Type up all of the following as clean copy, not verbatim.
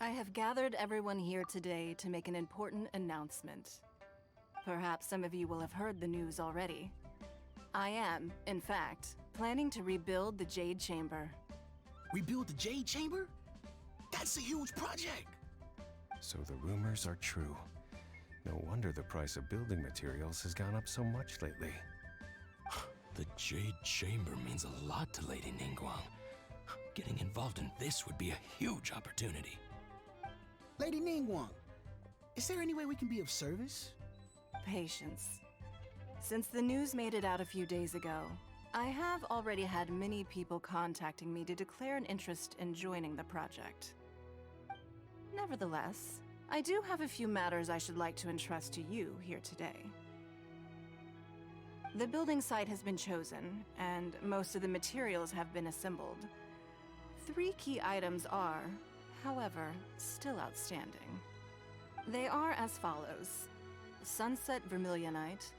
I have gathered everyone here today to make an important announcement. Perhaps some of you will have heard the news already. I am, in fact, planning to rebuild the Jade Chamber. Rebuild the Jade Chamber? That's a huge project! So the rumors are true. No wonder the price of building materials has gone up so much lately. The Jade Chamber means a lot to Lady Nин Guan. Getting involved in this would be a huge opportunity. Lady Nин Guan, is there any way we can be of service? Patience. Since the news made it out a few days ago, I have already had many people contacting me to declare an interest in joining the project. Nevertheless, I do have a few matters I should like to entrust to you here today. The building site has been chosen, and most of the materials have been assembled. 3 key items are, however, still outstanding. They are as follows: Sunset Vermilionite,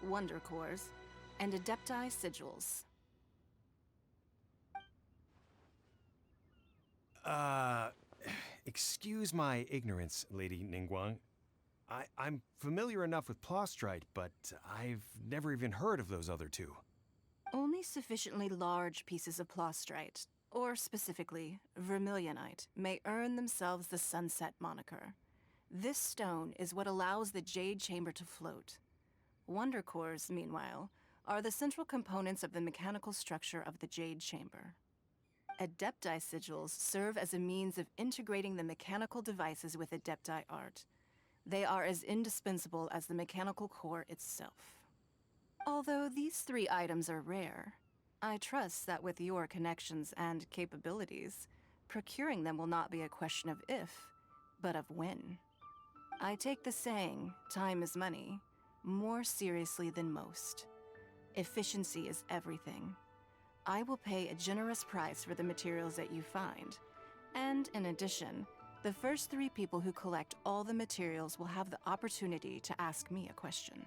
Wonder Cores, and Adepti Sigils. Excuse my ignorance, Lady Nin Guan. I'm familiar enough with Plostrite, but I've never even heard of those other 2. Only sufficiently large pieces of Plostrite, or specifically Vermilionite, may earn themselves the Sunset moniker. This stone is what allows the Jade Chamber to float. Wonder Cores, meanwhile, are the central components of the mechanical structure of the Jade Chamber. Adepti Sigils serve as a means of integrating the mechanical devices with Adepti art. They are as indispensable as the mechanical core itself. Although these 3 items are rare, I trust that with your connections and capabilities, procuring them will not be a question of if, but of when. I take the saying, time is money, more seriously than most. Efficiency is everything. I will pay a generous price for the materials that you find, and in addition, the first 3 people who collect all the materials will have the opportunity to ask me a question.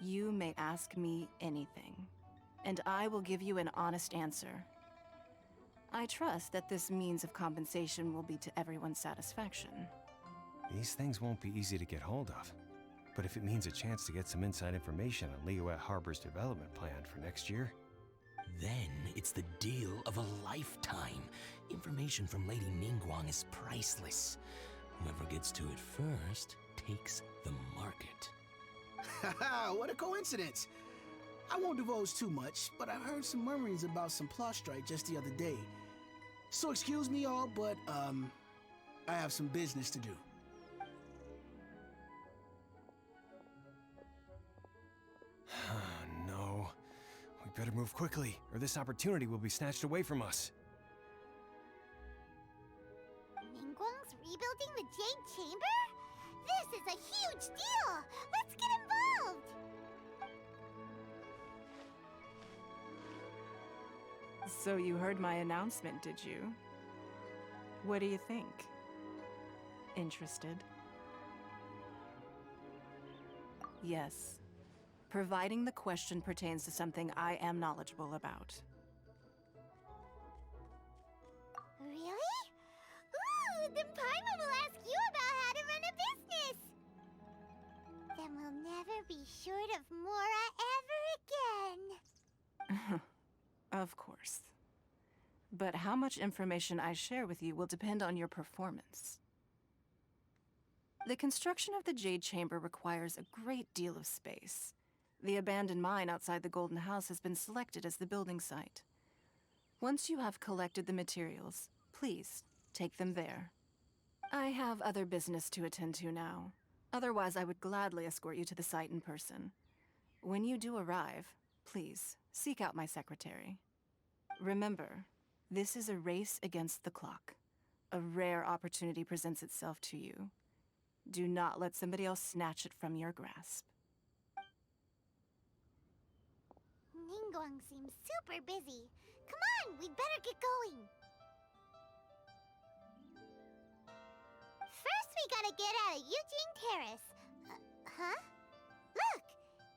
You may ask me anything, and I will give you an honest answer. I trust that this means of compensation will be to everyone's satisfaction. These things won't be easy to get hold of. But if it means a chance to get some inside information on Liyue Harbor's development plan for next year... Then it's the deal of a lifetime. Information from Lady Nin Guan is priceless. Whoever gets to it first takes the market. Haha, what a coincidence! I won't divulge too much, but I heard some murmurings about some Plostrite just the other day. So excuse me all, but I have some business to do. No. We better move quickly, or this opportunity will be snatched away from us. Nin Guan's rebuilding the Jade Chamber? This is a huge deal! Let's get involved! So you heard my announcement, did you? What do you think? Interested? Yes. Providing the question pertains to something I am knowledgeable about. Really? Ooh, then Paimon will ask you about how to run a business! Then we'll never be short of Mora ever again! Of course. But how much information I share with you will depend on your performance. The construction of the Jade Chamber requires a great deal of space. The abandoned mine outside the Golden House has been selected as the building site. Once you have collected the materials, please take them there. I have other business to attend to now. Otherwise, I would gladly escort you to the site in person. When you do arrive, please seek out my secretary. Remember, this is a race against the clock. A rare opportunity presents itself to you. Do not let somebody else snatch it from your grasp. Nin Guan seems super busy. Come on, we'd better get going. First, we gotta get out of Eugene Terrace. Huh? Look!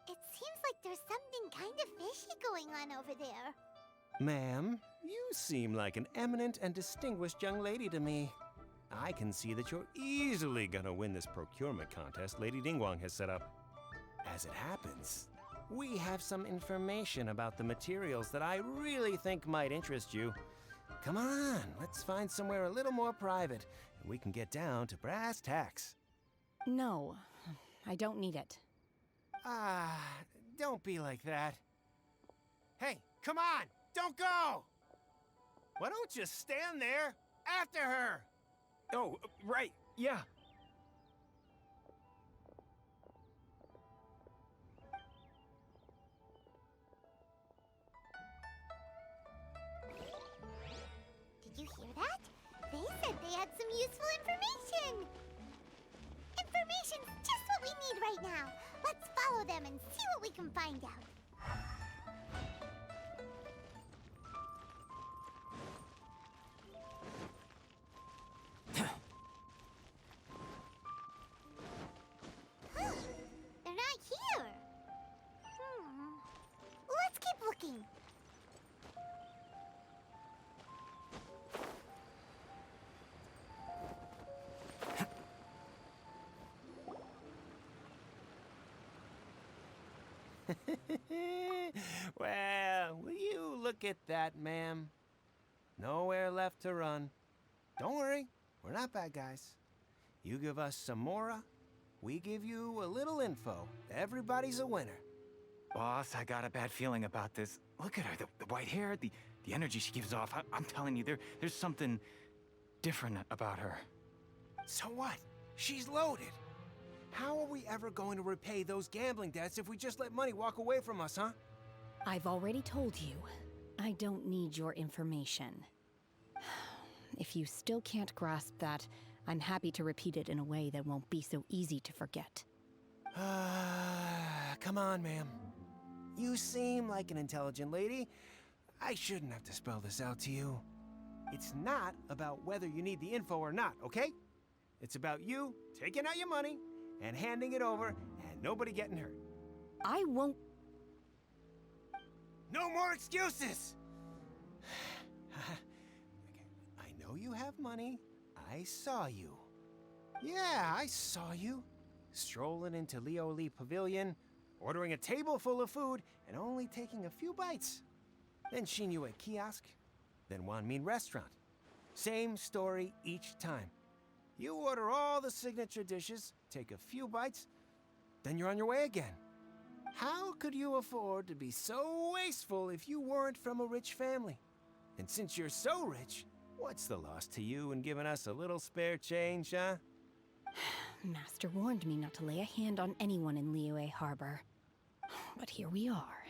It seems like there's something kind of fishy going on over there. Ma'am, you seem like an eminent and distinguished young lady to me. I can see that you're easily gonna win this procurement contest Lady Nin Guan has set up. As it happens, we have some information about the materials that I really think might interest you. Come on, let's find somewhere a little more private, and we can get down to brass tacks. No, I don't need it. Don't be like that. Hey, come on, don't go! Why don't you stand there after her? Oh, right, yeah. Did you hear that? They said they had some useful information. Information's just what we need right now. Let's follow them and see what we can find out. They're not here. Let's keep looking. Well, will you look at that, ma'am? Nowhere left to run. Don't worry, we're not bad guys. You give us some mora, we give you a little info. Everybody's a winner. Boss, I got a bad feeling about this. Look at her, the white hair, the energy she gives off. I'm telling you, there's something different about her. So what? She's loaded. How are we ever going to repay those gambling debts if we just let money walk away from us, huh? I've already told you, I don't need your information. If you still can't grasp that, I'm happy to repeat it in a way that won't be so easy to forget. Come on, ma'am. You seem like an intelligent lady. I shouldn't have to spell this out to you. It's not about whether you need the info or not, okay? It's about you taking out your money and handing it over and nobody getting hurt. I won't. No more excuses! I know you have money. I saw you. Yeah, I saw you. Strolling into Leo Lee Pavilion, ordering a table full of food, and only taking a few bites. Then Shin Yu at kiosk, then Wan Min restaurant. Same story each time. You order all the signature dishes, take a few bites, then you're on your way again. How could you afford to be so wasteful if you weren't from a rich family? And since you're so rich, what's the loss to you in giving us a little spare change, huh? Master warned me not to lay a hand on anyone in Liyue Harbor. But here we are.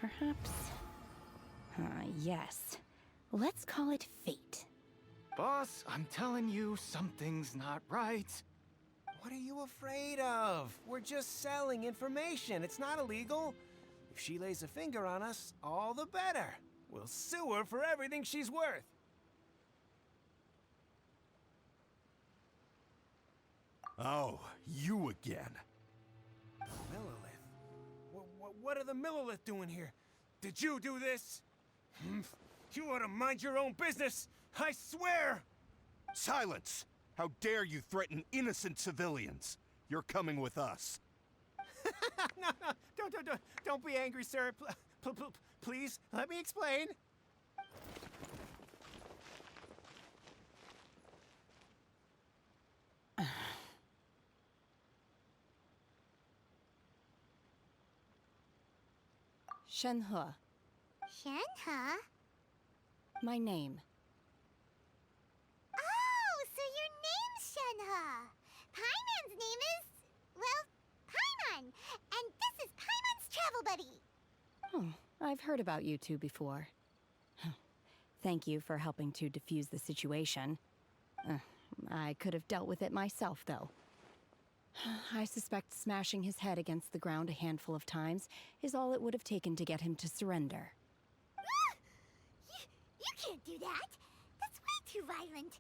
Perhaps... yes. Let's call it fate. Boss, I'm telling you, something's not right. What are you afraid of? We're just selling information. It's not illegal. If she lays a finger on us, all the better. We'll sue her for everything she's worth. Oh, you again. Millilith? What are the Millilith doing here? Did you do this? You ought to mind your own business, I swear! Silence! How dare you threaten innocent civilians? You're coming with us. No, don't be angry, sir. Please, let me explain. Shen He, Shen He? my name. Oh, so your name's Shen He. Paimon's name is, well, Paimon. And this is Paimon's travel buddy. Oh, I've heard about you two before. Thank you for helping to defuse the situation. I could have dealt with it myself, though. I suspect smashing his head against the ground a handful of times is all it would have taken to get him to surrender. You can't do that. That's way too violent.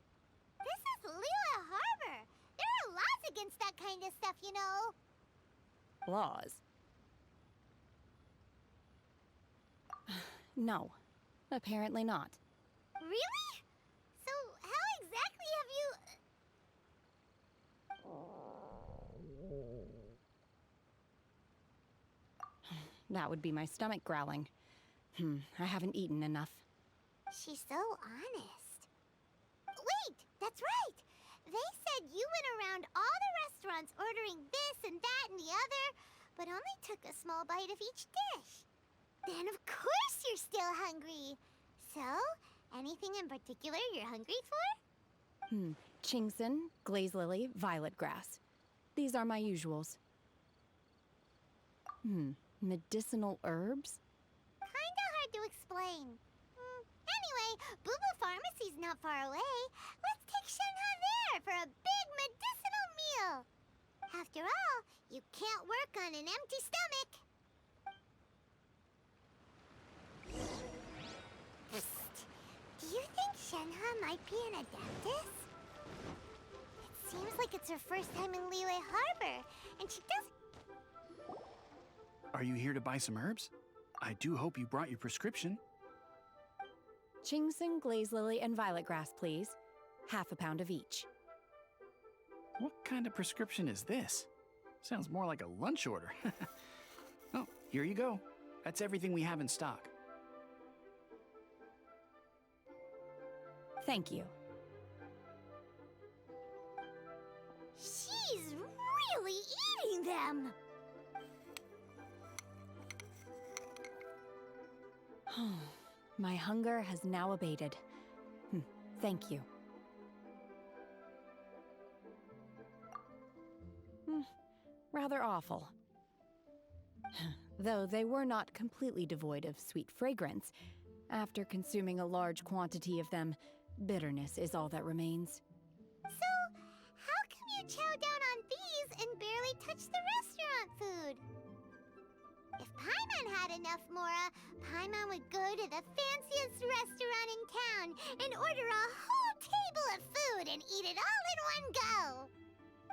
This is Liyue Harbor. There are laws against that kind of stuff, you know. Laws? No, apparently not. Really? So how that would be my stomach growling. I haven't eaten enough. She's so honest. Wait, that's right! They said you went around all the restaurants ordering this and that and the other, but only took a small bite of each dish. Then of course you're still hungry. So, anything in particular you're hungry for? Chingson, glaze lily, violet grass. These are my usuals. Medicinal herbs? Kinda hard to explain. Anyway, Bubbu Pharmacy's not far away. Let's take Shen He there for a big medicinal meal. After all, you can't work on an empty stomach. Psst. Do you think Shen He might be an Adeptus? It seems like it's her first time in Liyue Harbor, and she doesn't... Are you here to buy some herbs? I do hope you brought your prescription. Chingson, glaze lily, and violet grass, please. Half a pound of each. What kind of prescription is this? Sounds more like a lunch order. Oh, here you go. That's everything we have in stock. Thank you. She's really eating them! My hunger has now abated. Thank you. Rather awful. Though they were not completely devoid of sweet fragrance, after consuming a large quantity of them, bitterness is all that remains. So, how come you chow down on these and barely touch the restaurant food? If Paimon had enough Mora, Paimon would go to the fanciest restaurant in town and order a whole table of food and eat it all in one go.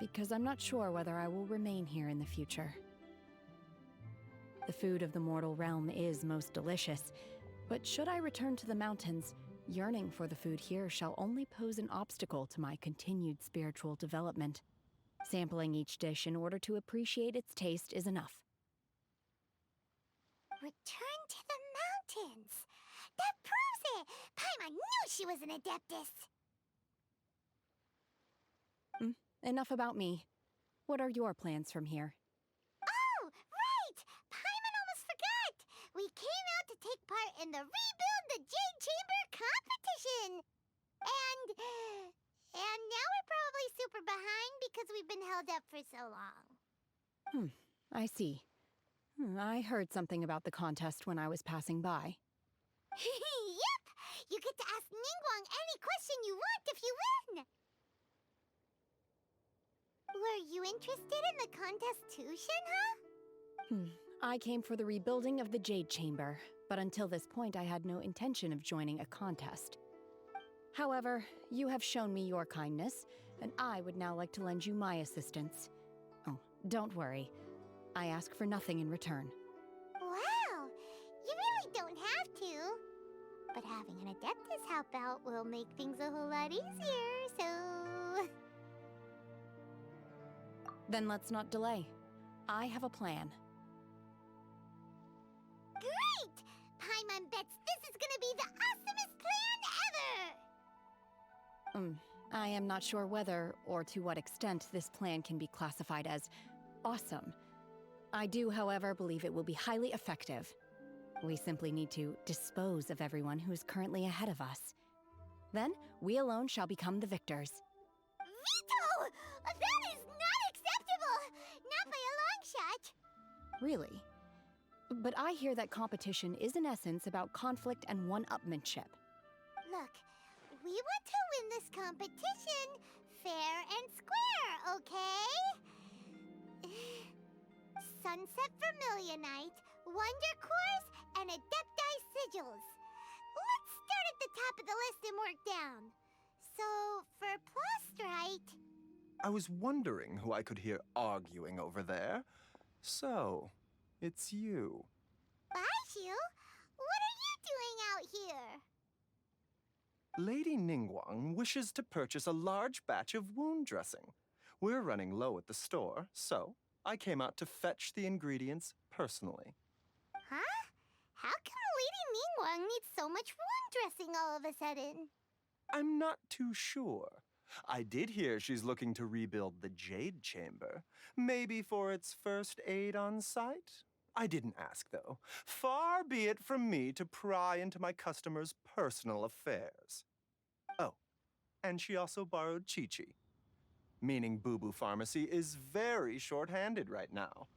Because I'm not sure whether I will remain here in the future. The food of the mortal realm is most delicious, but should I return to the mountains, yearning for the food here shall only pose an obstacle to my continued spiritual development. Sampling each dish in order to appreciate its taste is enough. Return to the mountains! That proves it! Paimon knew she was an Adeptus! Enough about me. What are your plans from here? Oh, right! Paimon almost forgot! We came out to take part in the Rebuild the Jade Chamber competition! And now we're probably super behind because we've been held up for so long. I see. I heard something about the contest when I was passing by. Yep! You get to ask Nin Guan any question you want if you win! Were you interested in the contest too, Shen He? I came for the rebuilding of the Jade Chamber, but until this point I had no intention of joining a contest. However, you have shown me your kindness, and I would now like to lend you my assistance. Oh, don't worry. I ask for nothing in return. Wow! You really don't have to. But having an Adeptus help out will make things a whole lot easier, so... Then let's not delay. I have a plan. Great! Paimon bets this is gonna be the awesomest plan ever! I am not sure whether or to what extent this plan can be classified as awesome. I do, however, believe it will be highly effective. We simply need to dispose of everyone who is currently ahead of us. Then, we alone shall become the victors. Veto! That is not acceptable! Not by a long shot! Really? But I hear that competition is in essence about conflict and one-upmanship. Look, we want to win this competition fair and square, okay? Sunset Vermilionite, Wonder Cores, and Adepti Sigils. Let's start at the top of the list and work down. So, for Plastrite... I was wondering who I could hear arguing over there. So, it's you. Baishu, what are you doing out here? Lady Nin Guan wishes to purchase a large batch of wound dressing. We're running low at the store, so I came out to fetch the ingredients personally. How come Lady Nin Guan needs so much wound dressing all of a sudden? I'm not too sure. I did hear she's looking to rebuild the Jade Chamber. Maybe for its first aid on site? I didn't ask, though. Far be it from me to pry into my customers' personal affairs. Oh, and she also borrowed Chi-Chi. Meaning Bubbu Pharmacy is very short-handed right now.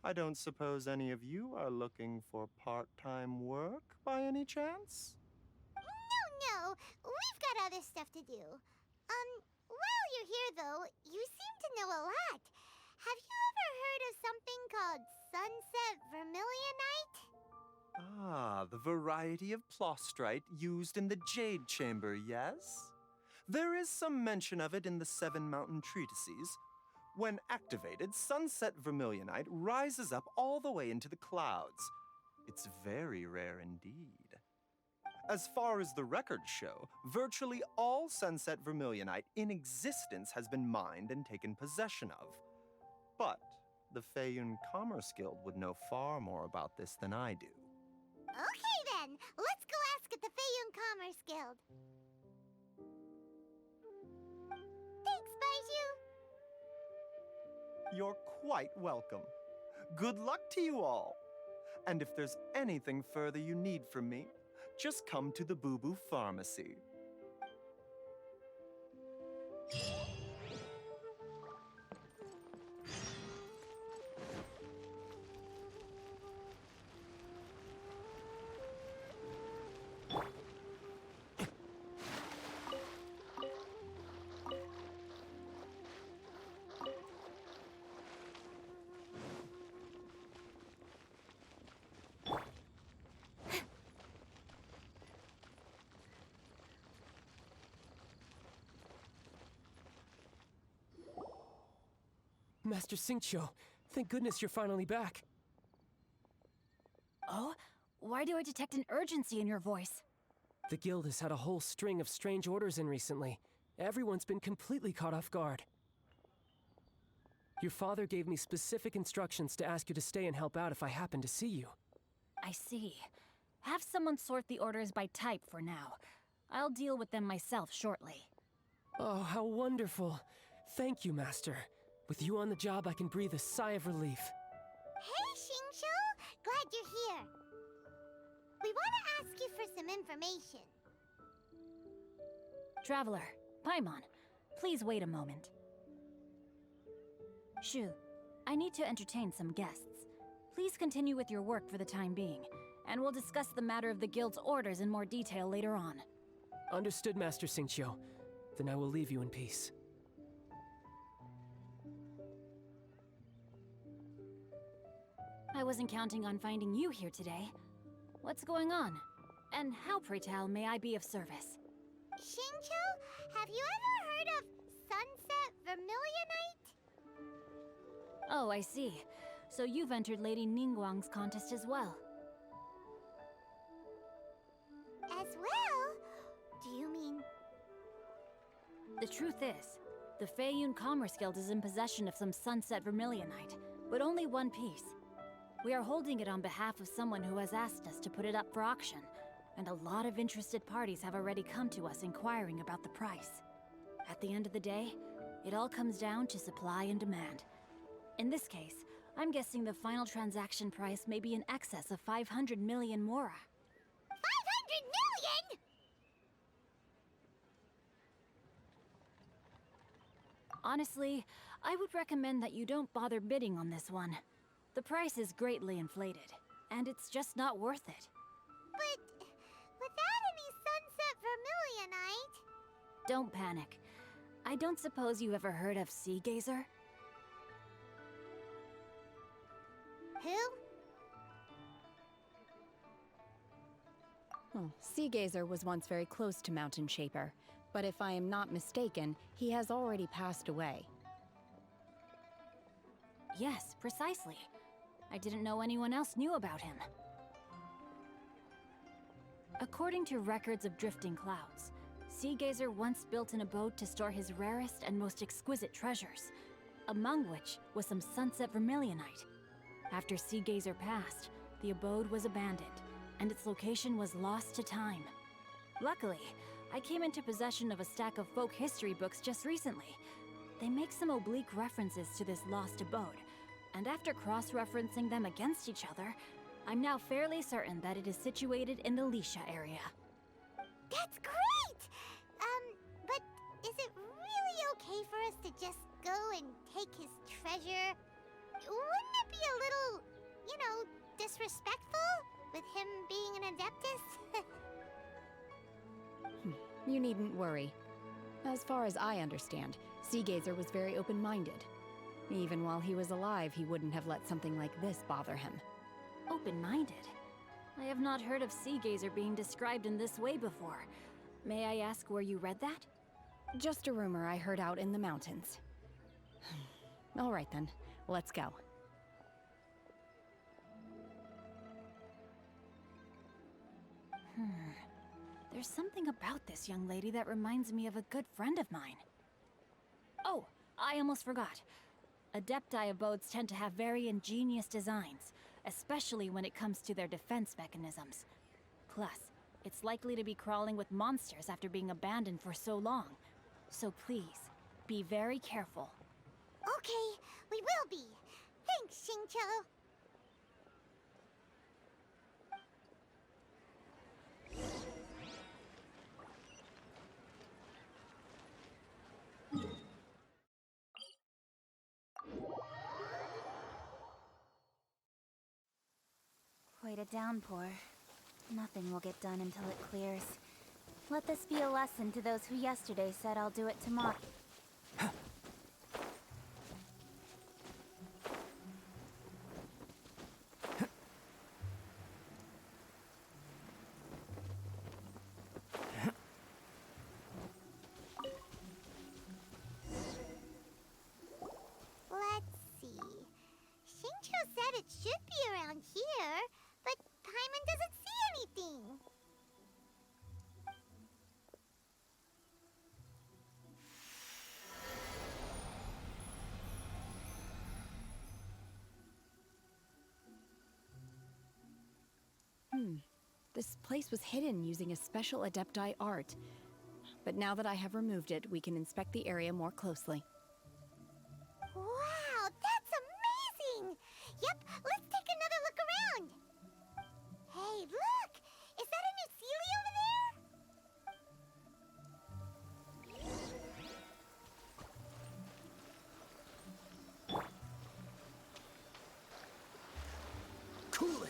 I don't suppose any of you are looking for part-time work by any chance? No, we've got other stuff to do. While you're here, though, you seem to know a lot. Have you ever heard of something called sunset vermilionite? Ah, the variety of plostrite used in the Jade Chamber, yes? There is some mention of it in the Seven Mountain Treatises. When activated, sunset vermilionite rises up all the way into the clouds. It's very rare indeed. As far as the records show, virtually all sunset vermilionite in existence has been mined and taken possession of. But the Fэйюnь Commerce Guild would know far more about this than I do. Okay then, let's go ask at the Fэйюnь Commerce Guild. Thanks, Baiju. You're quite welcome. Good luck to you all. And if there's anything further you need from me, just come to the Bubbu Pharmacy. Master Xingqiu, thank goodness you're finally back. Oh? Why do I detect an urgency in your voice? The guild has had a whole string of strange orders in recently. Everyone's been completely caught off guard. Your father gave me specific instructions to ask you to stay and help out if I happen to see you. I see. Have someone sort the orders by type for now. I'll deal with them myself shortly. Oh, how wonderful. Thank you, Master. With you on the job, I can breathe a sigh of relief. Hey, Xingqiu! Glad you're here. We want to ask you for some information. Traveler, Paimon, please wait a moment. Shu, I need to entertain some guests. Please continue with your work for the time being, and we'll discuss the matter of the guild's orders in more detail later on. Understood, Master Xingqiu. Then I will leave you in peace. I wasn't counting on finding you here today. What's going on? And how, pray tell, may I be of service? Xingqiu, have you ever heard of sunset vermilionite? Oh, I see. So you've entered Lady Nin Guang's contest as well. As well? Do you mean... The truth is, the Fэйюnь Commerce Guild is in possession of some sunset vermilionite, but only one piece. We are holding it on behalf of someone who has asked us to put it up for auction, and a lot of interested parties have already come to us inquiring about the price. At the end of the day, it all comes down to supply and demand. In this case, I'm guessing the final transaction price may be in excess of 500 million mora. 500 million?! Honestly, I would recommend that you don't bother bidding on this one. The price is greatly inflated, and it's just not worth it. But without any sunset vermilionite... Don't panic. I don't suppose you ever heard of Sea Gazer? Who? Oh, Sea Gazer was once very close to Mountain Shaper, but if I am not mistaken, he has already passed away. Yes, precisely. I didn't know anyone else knew about him. According to records of drifting clouds, Sea Gazer once built an abode to store his rarest and most exquisite treasures, among which was some sunset vermilionite. After Sea Gazer passed, the abode was abandoned, and its location was lost to time. Luckily, I came into possession of a stack of folk history books just recently. They make some oblique references to this lost abode, and after cross-referencing them against each other, I'm now fairly certain that it is situated in the Lisha area. That's great! But is it really okay for us to just go and take his treasure? Wouldn't it be a little, disrespectful with him being an Adeptus? You needn't worry. As far as I understand, Seagazer was very open-minded. Even while he was alive, he wouldn't have let something like this bother him. Open-minded? I have not heard of Seagazer being described in this way before. May I ask where you read that? Just a rumor I heard out in the mountains. All right then, let's go. There's something about this young lady that reminds me of a good friend of mine. Oh, I almost forgot. Adepti abodes tend to have very ingenious designs, especially when it comes to their defense mechanisms. Plus, it's likely to be crawling with monsters after being abandoned for so long. So please, be very careful. Okay, we will be. Thanks, Xingqiu. Quite a downpour. Nothing will get done until it clears. Let this be a lesson to those who yesterday said I'll do it tomorrow. Let's see. Xingqiu said it should be around here, but Paimon doesn't see anything. This place was hidden using a special Adepti art. But now that I have removed it, we can inspect the area more closely. Wow, that's amazing! Yep, let's take another look around. Hey, look! Is that a new Sealy over there? Cool it!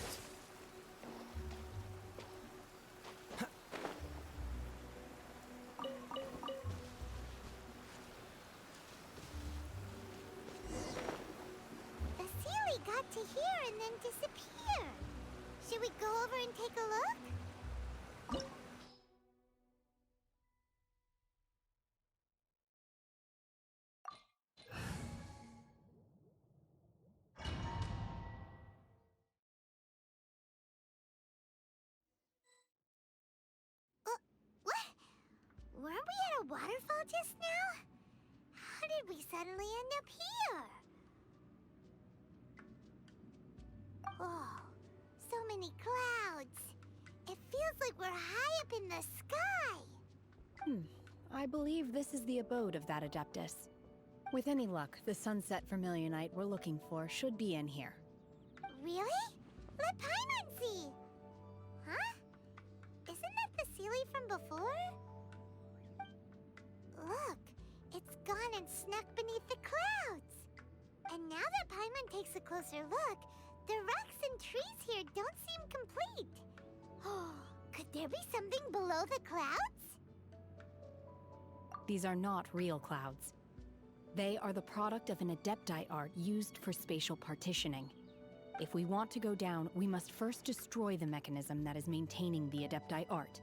The Sealy got to here and then disappear. Should we go over and take a look? What? Weren't we at a waterfall just now? How did we suddenly end up here? Oh, so many clouds. It feels like we're high up in the sky. I believe this is the abode of that Adeptus. With any luck, the sunset vermilionite we're looking for should be in here. Really? Let Paimon see. Huh? Isn't that the Sealy from before? Look, it's gone and snuck beneath the clouds. And now that Paimon takes a closer look, the rocks and trees here don't seem complete. Oh, could there be something below the clouds? These are not real clouds. They are the product of an Adepti art used for spatial partitioning. If we want to go down, we must first destroy the mechanism that is maintaining the Adepti art.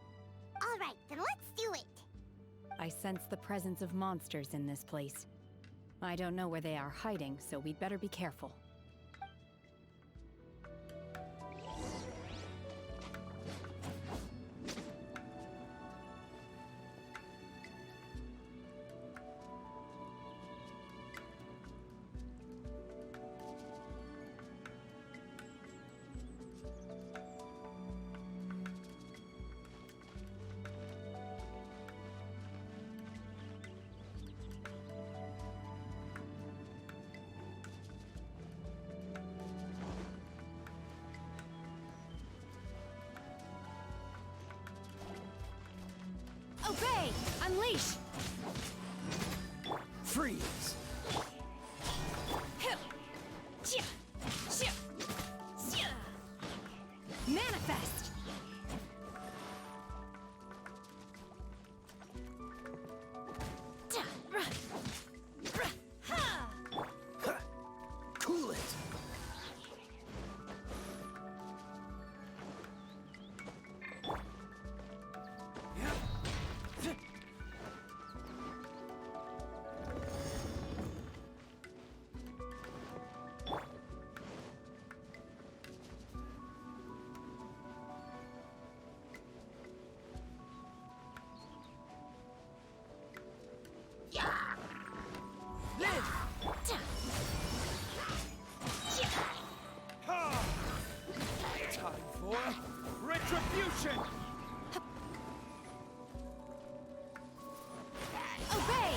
All right, then let's do it. I sense the presence of monsters in this place. I don't know where they are hiding, so we'd better be careful. Obey! Unleash! Freeze! Manifest! Cool it! Time for retribution! Obey!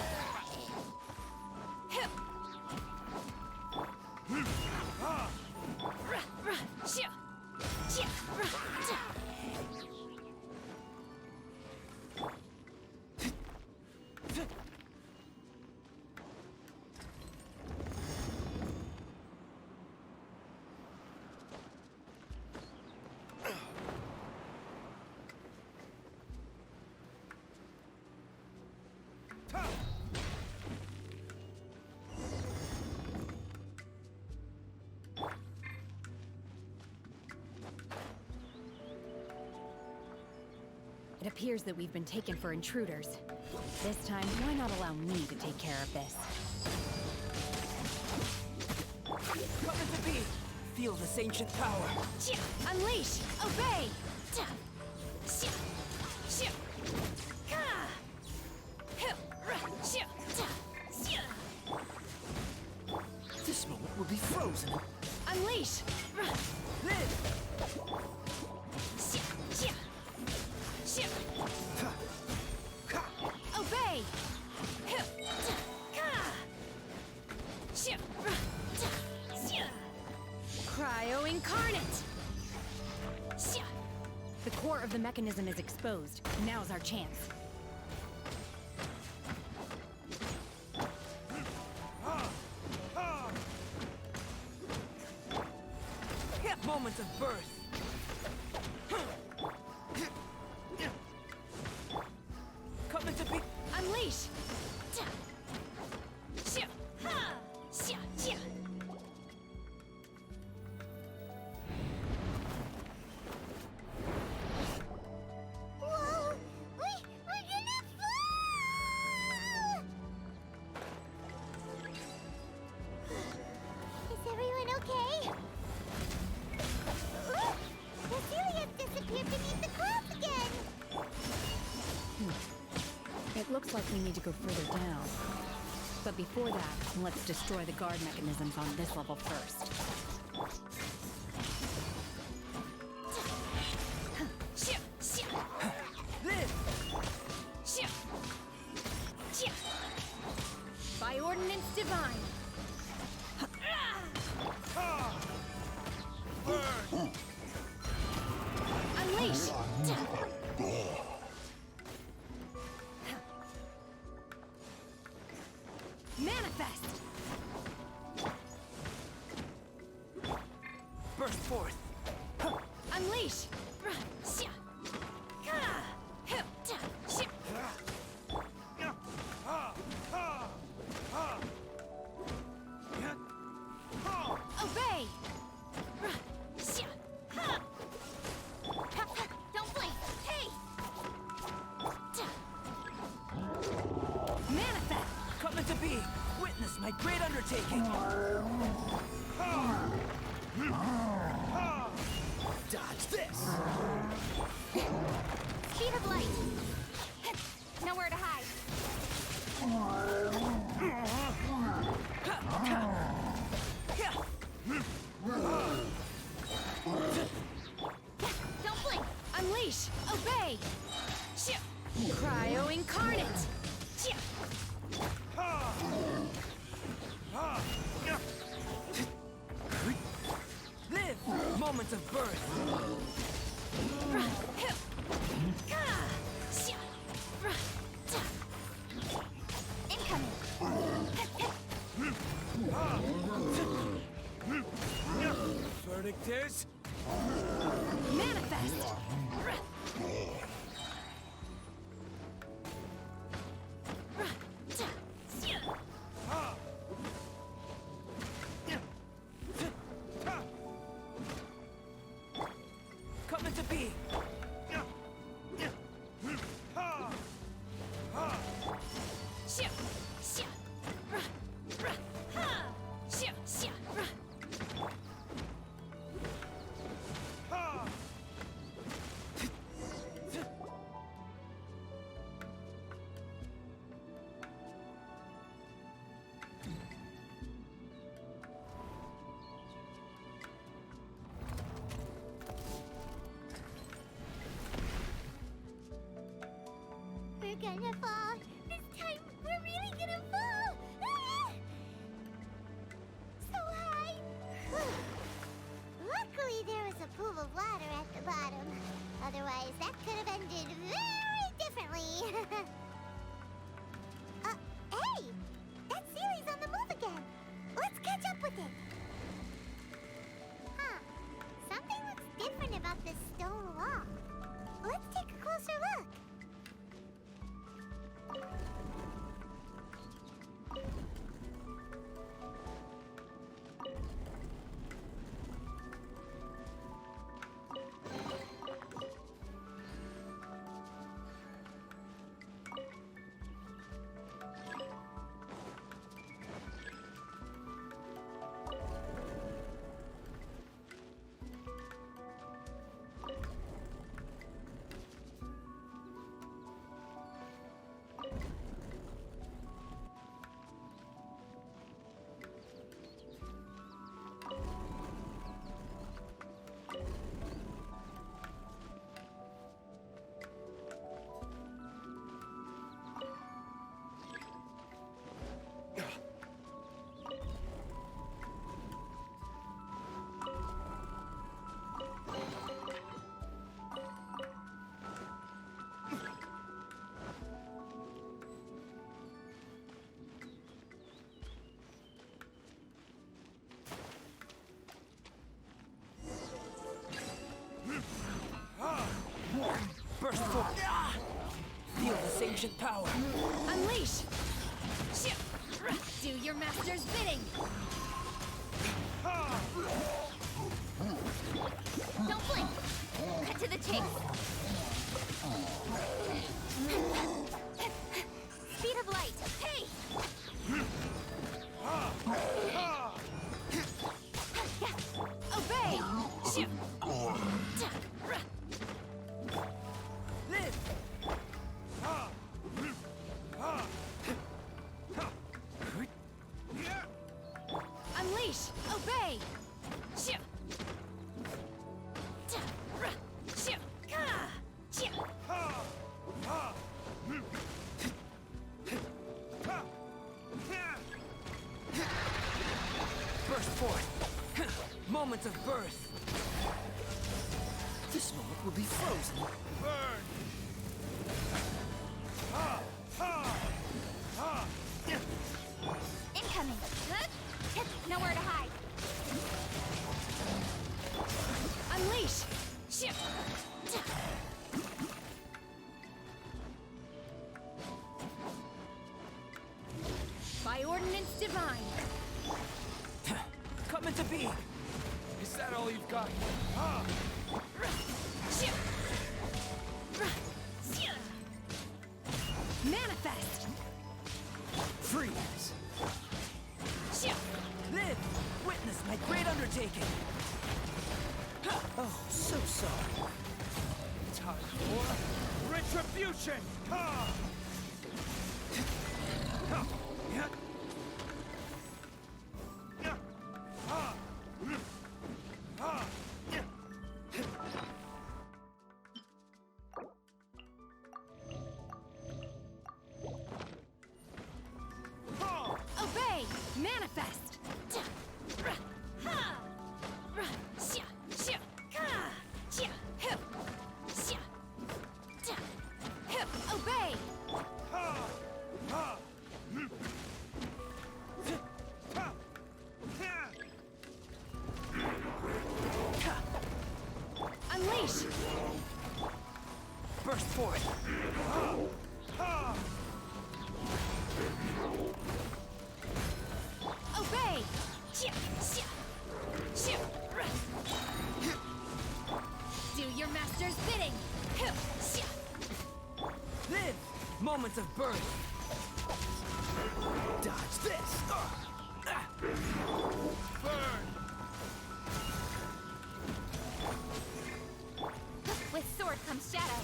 It appears that we've been taken for intruders. This time, why not allow me to take care of this? Come into being! Feel this ancient power! Unleash! Obey! This moment will be frozen! Unleash! Live! Obey! Cryo incarnate! The core of the mechanism is exposed. Now's our chance. Moments of birth! Come into be... Unleash! Whoa! We're gonna fall! Is everyone okay? The Celia's disappeared beneath the clouds again! It looks like we need to go further down. But before that, let's destroy the guard mechanisms on this level first. By ordinance divine! Unleash! Manifest! Burst forth! Unleash! Obey! Don't blink! Hey! Manifest! Come into being! Witness my great undertaking! Dodge this! Speed of light! Nowhere to hide. Don't blink! Unleash! Obey! Cryo incarnate! Live! Moments of birth! this! Manifest! Coming to be! We're gonna fall. This time, we're really gonna fall. Ah! So high. Luckily, there was a pool of water at the bottom. Otherwise, that could have ended very differently. Hey! That Sealy's on the move again. Let's catch up with it. Huh. Something looks different about this stone wall. Let's take a closer look. Burst forth! Feel this ancient power! Unleash! Do your master's bidding! Don't blink! Cut to the chase! Speed of light! Hey! Obey! Live! Unleash! Obey! Burst forth! Moments of birth! This moment will be frozen! Burn! Incoming! Nowhere to hide! Unleash! By ordinance divine! Coming to be! Is that all you've got? Manifest! Freeze! Live! Witness my great undertaking! Oh, so sorry. Time for retribution! Obey! Manifest! Obey! first for it. Obey! Do your master's bidding! Then, moments of birth. Dodge this! Burn! With sword comes shadow.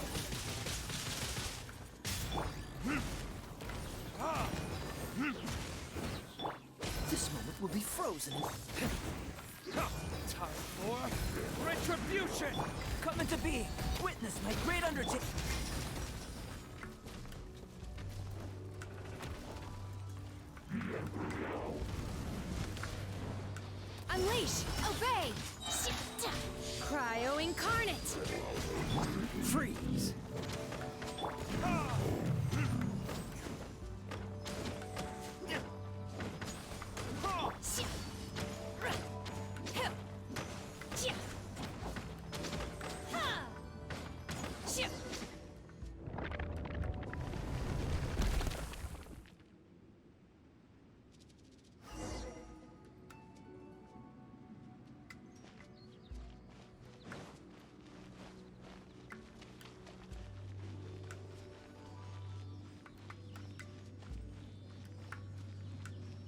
This moment will be frozen. Time for retribution! Coming to be. Witness my great undertaking. Unleash! Obey! Cryo incarnate! Freeze.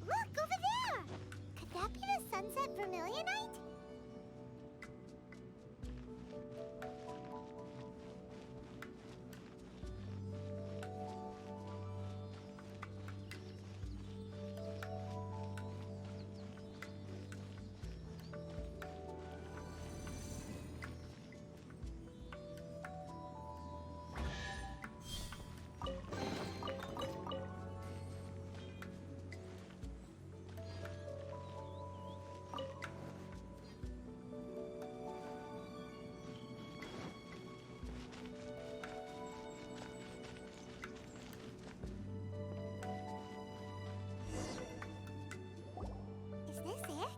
Look, over there! Could that be the sunset vermilionite? Is this it?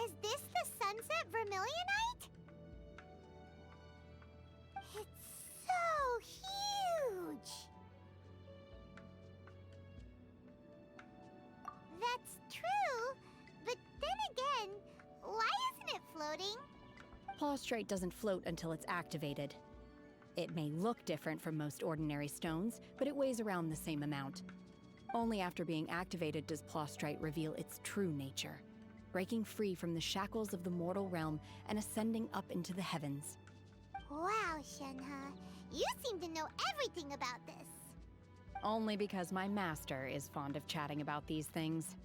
Is this the sunset vermilionite? It's so huge! That's true, but then again, why isn't it floating? Plaustrite doesn't float until it's activated. It may look different from most ordinary stones, but it weighs around the same amount. Only after being activated does Plaustrite reveal its true nature, breaking free from the shackles of the mortal realm and ascending up into the heavens. Wow, Shen He, you seem to know everything about this. Only because my master is fond of chatting about these things.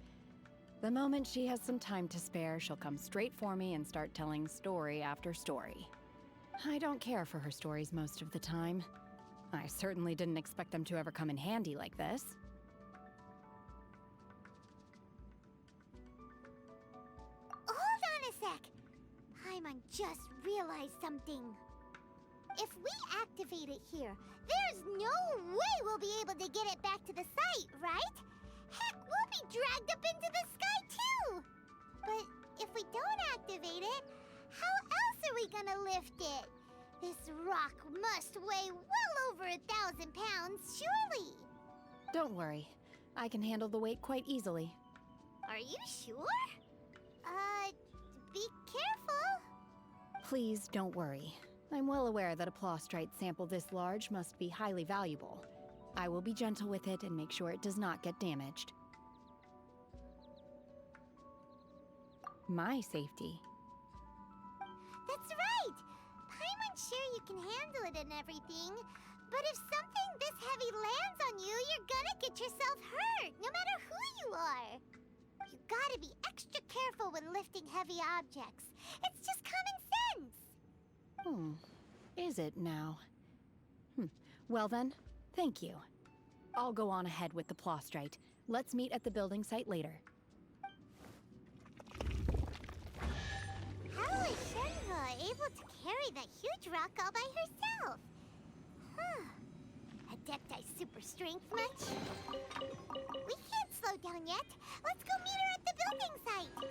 The moment she has some time to spare, she'll come straight for me and start telling story after story. I don't care for her stories most of the time. I certainly didn't expect them to ever come in handy like this. Hold on a sec. Paimon just realized something. If we activate it here, there's no way we'll be able to get it back to the site, right? Heck, we'll be dragged up into the sky too! But if we don't activate it, how else are we gonna lift it? This rock must weigh well over 1,000 pounds, surely! Don't worry. I can handle the weight quite easily. Are you sure? Be careful. Please don't worry. I'm well aware that a Plaustrite sample this large must be highly valuable. I will be gentle with it and make sure it does not get damaged. My safety. That's right! Paimon's sure you can handle it and everything, but if something this heavy lands on you, you're gonna get yourself hurt, no matter who you are. You gotta be extra careful when lifting heavy objects. It's just common sense. Is it now? Well then, thank you. I'll go on ahead with the Plaustrite. Let's meet at the building site later. How is Shen He able to carry that huge rock all by herself? Adepti super strength much? We can't slow down yet. Let's go meet her at the building site.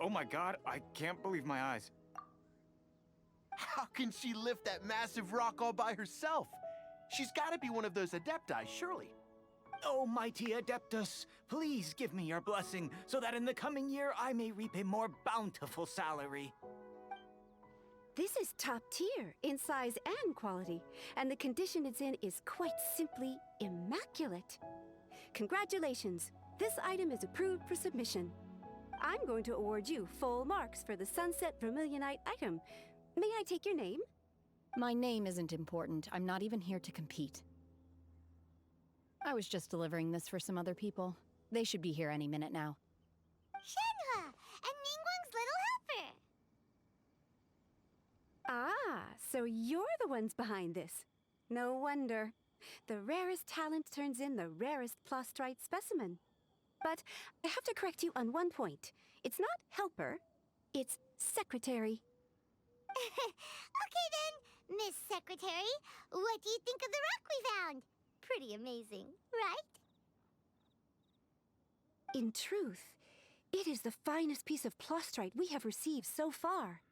Oh my god, I can't believe my eyes. How can she lift that massive rock all by herself? She's gotta be one of those Adepti, surely. Oh, mighty Adeptus, please give me your blessing so that in the coming year I may reap a more bountiful salary. This is top tier in size and quality, and the condition it's in is quite simply immaculate. Congratulations! This item is approved for submission. I'm going to award you full marks for the Sunset Vermilionite item. May I take your name? My name isn't important. I'm not even here to compete. I was just delivering this for some other people. They should be here any minute now. Shenhe and Ningguang's little helper. Ah, so you're the ones behind this. No wonder. The rarest talent turns in the rarest Plostrite specimen. But I have to correct you on one point. It's not helper, it's secretary. Okay then, Miss Secretary, what do you think of the rock we found? Pretty amazing, right? In truth, it is the finest piece of Plostrite we have received so far.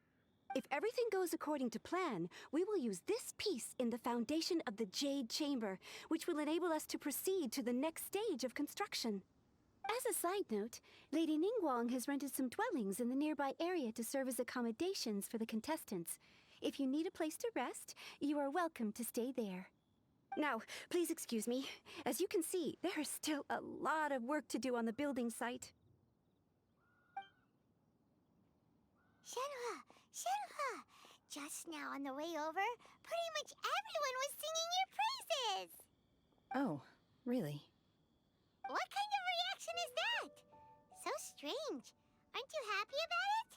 If everything goes according to plan, we will use this piece in the foundation of the Jade Chamber, which will enable us to proceed to the next stage of construction. As a side note, Lady Nин Guan has rented some dwellings in the nearby area to serve as accommodations for the contestants. If you need a place to rest, you are welcome to stay there. Now, please excuse me. As you can see, there is still a lot of work to do on the building site. Shenhe, Shenhe, just now on the way over, pretty much everyone was singing your praises. Oh, really? What kind of reaction is that? So strange. Aren't you happy about it?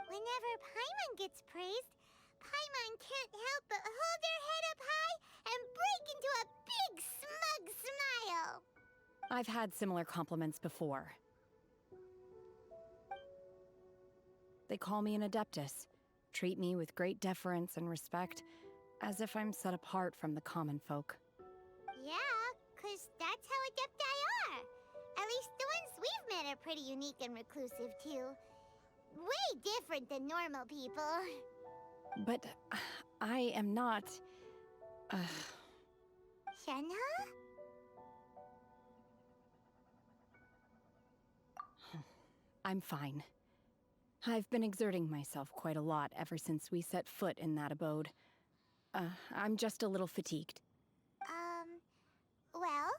Whenever Paimon gets praised, Paimon can't help but hold their head up high and break into a big smug smile. I've had similar compliments before. They call me an Adeptus, treat me with great deference and respect, as if I'm set apart from the common folk. Yeah, 'cause that's how Adepti are. At least the ones we've met are pretty unique and reclusive, too. Way different than normal people. But I am not... Shenhe? I'm fine. I've been exerting myself quite a lot ever since we set foot in that abode. I'm just a little fatigued. Well,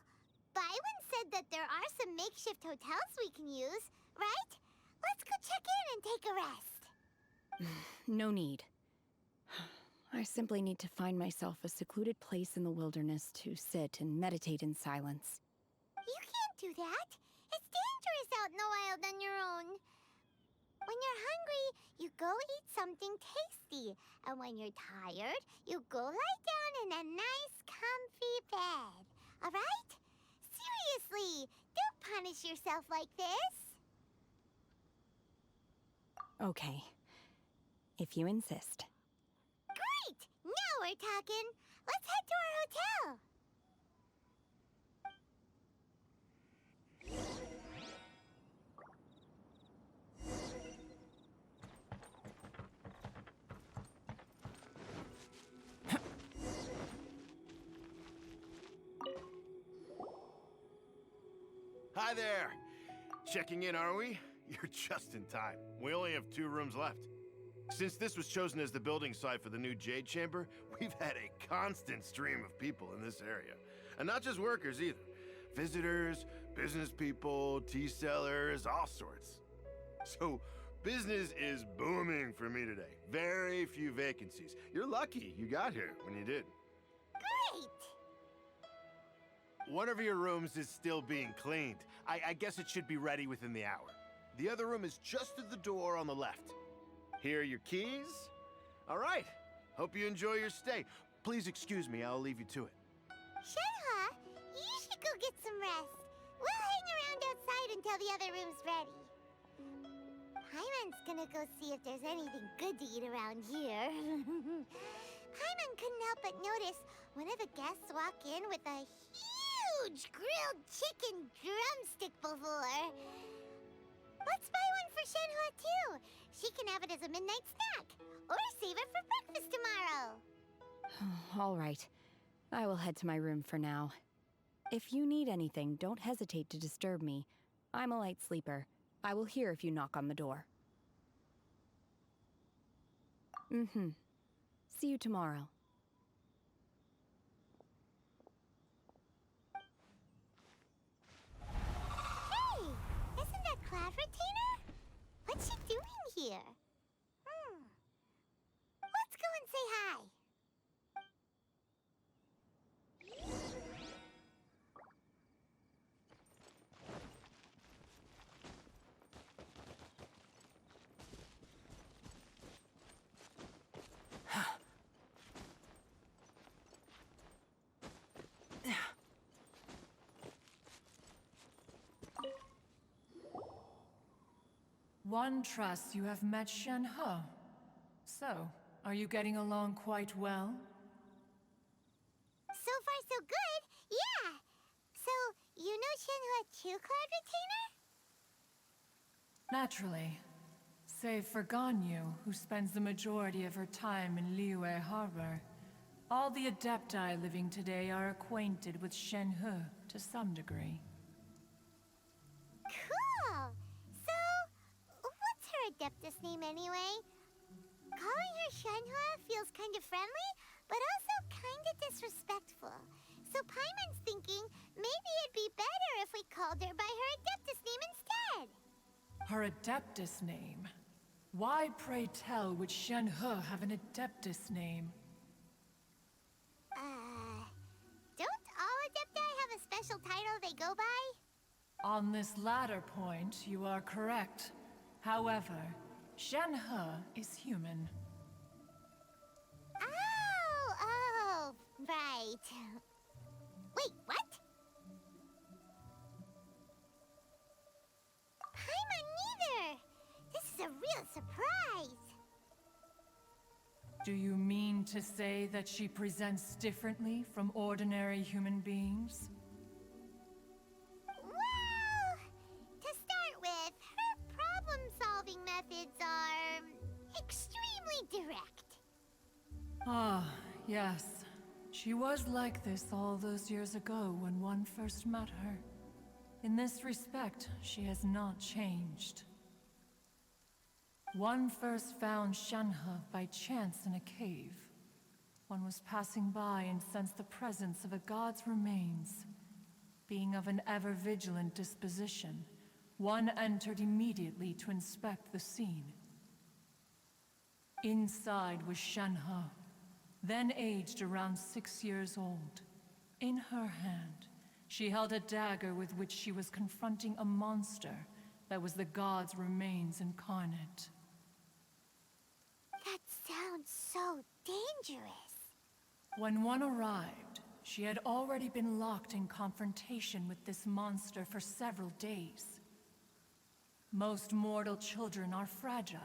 Baiwen said that there are some makeshift hotels we can use, right? Let's go check in and take a rest. No need. I simply need to find myself a secluded place in the wilderness to sit and meditate in silence. You can't do that. It's dangerous out in the wild on your own. When you're hungry, you go eat something tasty. And when you're tired, you go lie down in a nice, comfy bed. All right? Seriously, don't punish yourself like this. Okay. If you insist. Great! Now we're talking. Let's head to our hotel. Hi there! Checking in, are we? You're just in time. We only have 2 rooms left. Since this was chosen as the building site for the new Jade Chamber, we've had a constant stream of people in this area. And not just workers either. Visitors, business people, tea sellers, all sorts. So, business is booming for me today. Very few vacancies. You're lucky you got here when you did. Great! One of your rooms is still being cleaned. I guess it should be ready within the hour. The other room is just at the door on the left. Here are your keys. All right. Hope you enjoy your stay. Please excuse me, I'll leave you to it. Shenhe, you should go get some rest. We'll hang around outside until the other room's ready. Paimon's gonna go see if there's anything good to eat around here. Paimon couldn't help but notice one of the guests walk in with a huge grilled chicken drumstick before. Let's buy one for Shen Hua too. She can have it as a midnight snack. Or save it for breakfast tomorrow. All right. I will head to my room for now. If you need anything, don't hesitate to disturb me. I'm a light sleeper. I will hear if you knock on the door. See you tomorrow. Hey! Isn't that Cloud Retainer? What's she doing here? Let's go and say hi. One trusts you have met Shen He. So, are you getting along quite well? So far, so good. Yeah. So, you know Shen He too, Cloud Retainer? Naturally. Save for Ganyu, who spends the majority of her time in Liyue Harbor. All the Adepti living today are acquainted with Shen He to some degree. Cool. So, what's her Adeptus name anyway? Calling her Shen He feels kind of friendly, but also kind of disrespectful. So Paimon's thinking maybe it'd be better if we called her by her Adeptus name instead. Her Adeptus name? Why, pray tell, would Shen He have an Adeptus name? Don't all Adepti have a special title they go by? On this latter point, you are correct. However, Shen He is human. Oh, right. Wait, what? Paimon neither! This is a real surprise! Do you mean to say that she presents differently from ordinary human beings? Well, to start with, her problem-solving methods are extremely direct. Ah, yes. She was like this all those years ago when one first met her. In this respect, she has not changed. One first found Shen He by chance in a cave. One was passing by and sensed the presence of a god's remains. Being of an ever-vigilant disposition, one entered immediately to inspect the scene. Inside was Shen He, then aged around 6 years old. In her hand, she held a dagger with which she was confronting a monster that was the god's remains incarnate. That sounds so dangerous. When one arrived, she had already been locked in confrontation with this monster for several days. Most mortal children are fragile,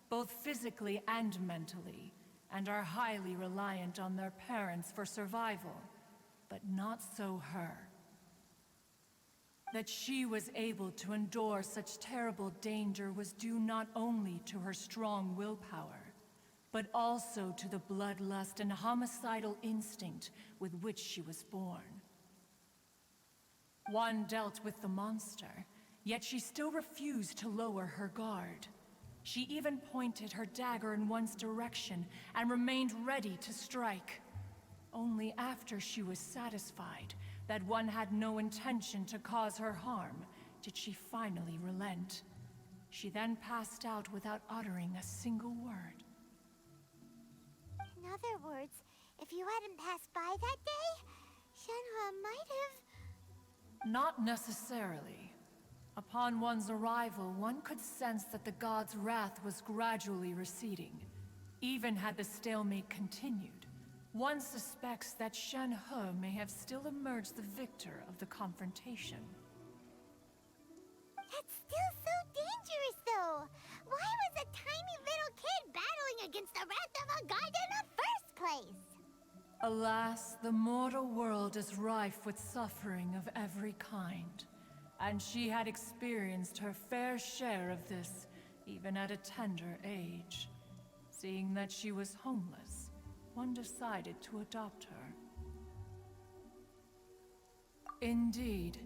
both physically and mentally, and are highly reliant on their parents for survival, but not so her. That she was able to endure such terrible danger was due not only to her strong willpower, but also to the bloodlust and homicidal instinct with which she was born. One dealt with the monster, yet she still refused to lower her guard. She even pointed her dagger in one's direction and remained ready to strike. Only after she was satisfied that one had no intention to cause her harm did she finally relent. She then passed out without uttering a single word. In other words, if you hadn't passed by that day, Shen He might have... Not necessarily. Upon one's arrival, one could sense that the god's wrath was gradually receding. Even had the stalemate continued, one suspects that Shen He may have still emerged the victor of the confrontation. That's still so dangerous, though. Why was a tiny little kid battling against the wrath of a god in the first place? Alas, the mortal world is rife with suffering of every kind. and she had experienced her fair share of this, even at a tender age. Seeing that she was homeless, one decided to adopt her. Indeed,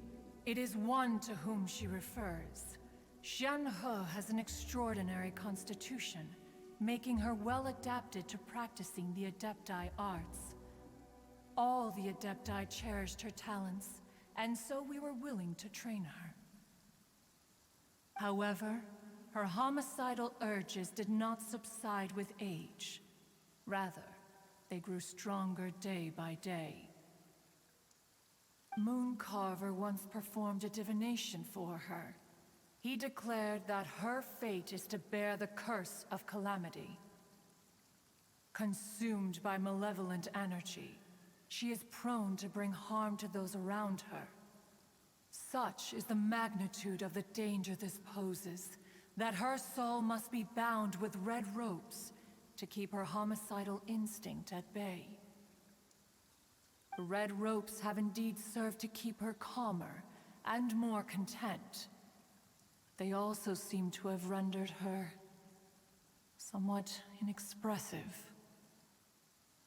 it is one to whom she refers. Shэнь Hé has an extraordinary constitution, making her well adapted to practicing the Adepti arts. All the Adepti cherished her talents, and so we were willing to train her. However, her homicidal urges did not subside with age. Rather, they grew stronger day by day. Mooncarver once performed a divination for her. He declared that her fate is to bear the curse of calamity. Consumed by malevolent energy, she is prone to bring harm to those around her. Such is the magnitude of the danger this poses, that her soul must be bound with red ropes to keep her homicidal instinct at bay. The red ropes have indeed served to keep her calmer and more content. They also seem to have rendered her somewhat inexpressive.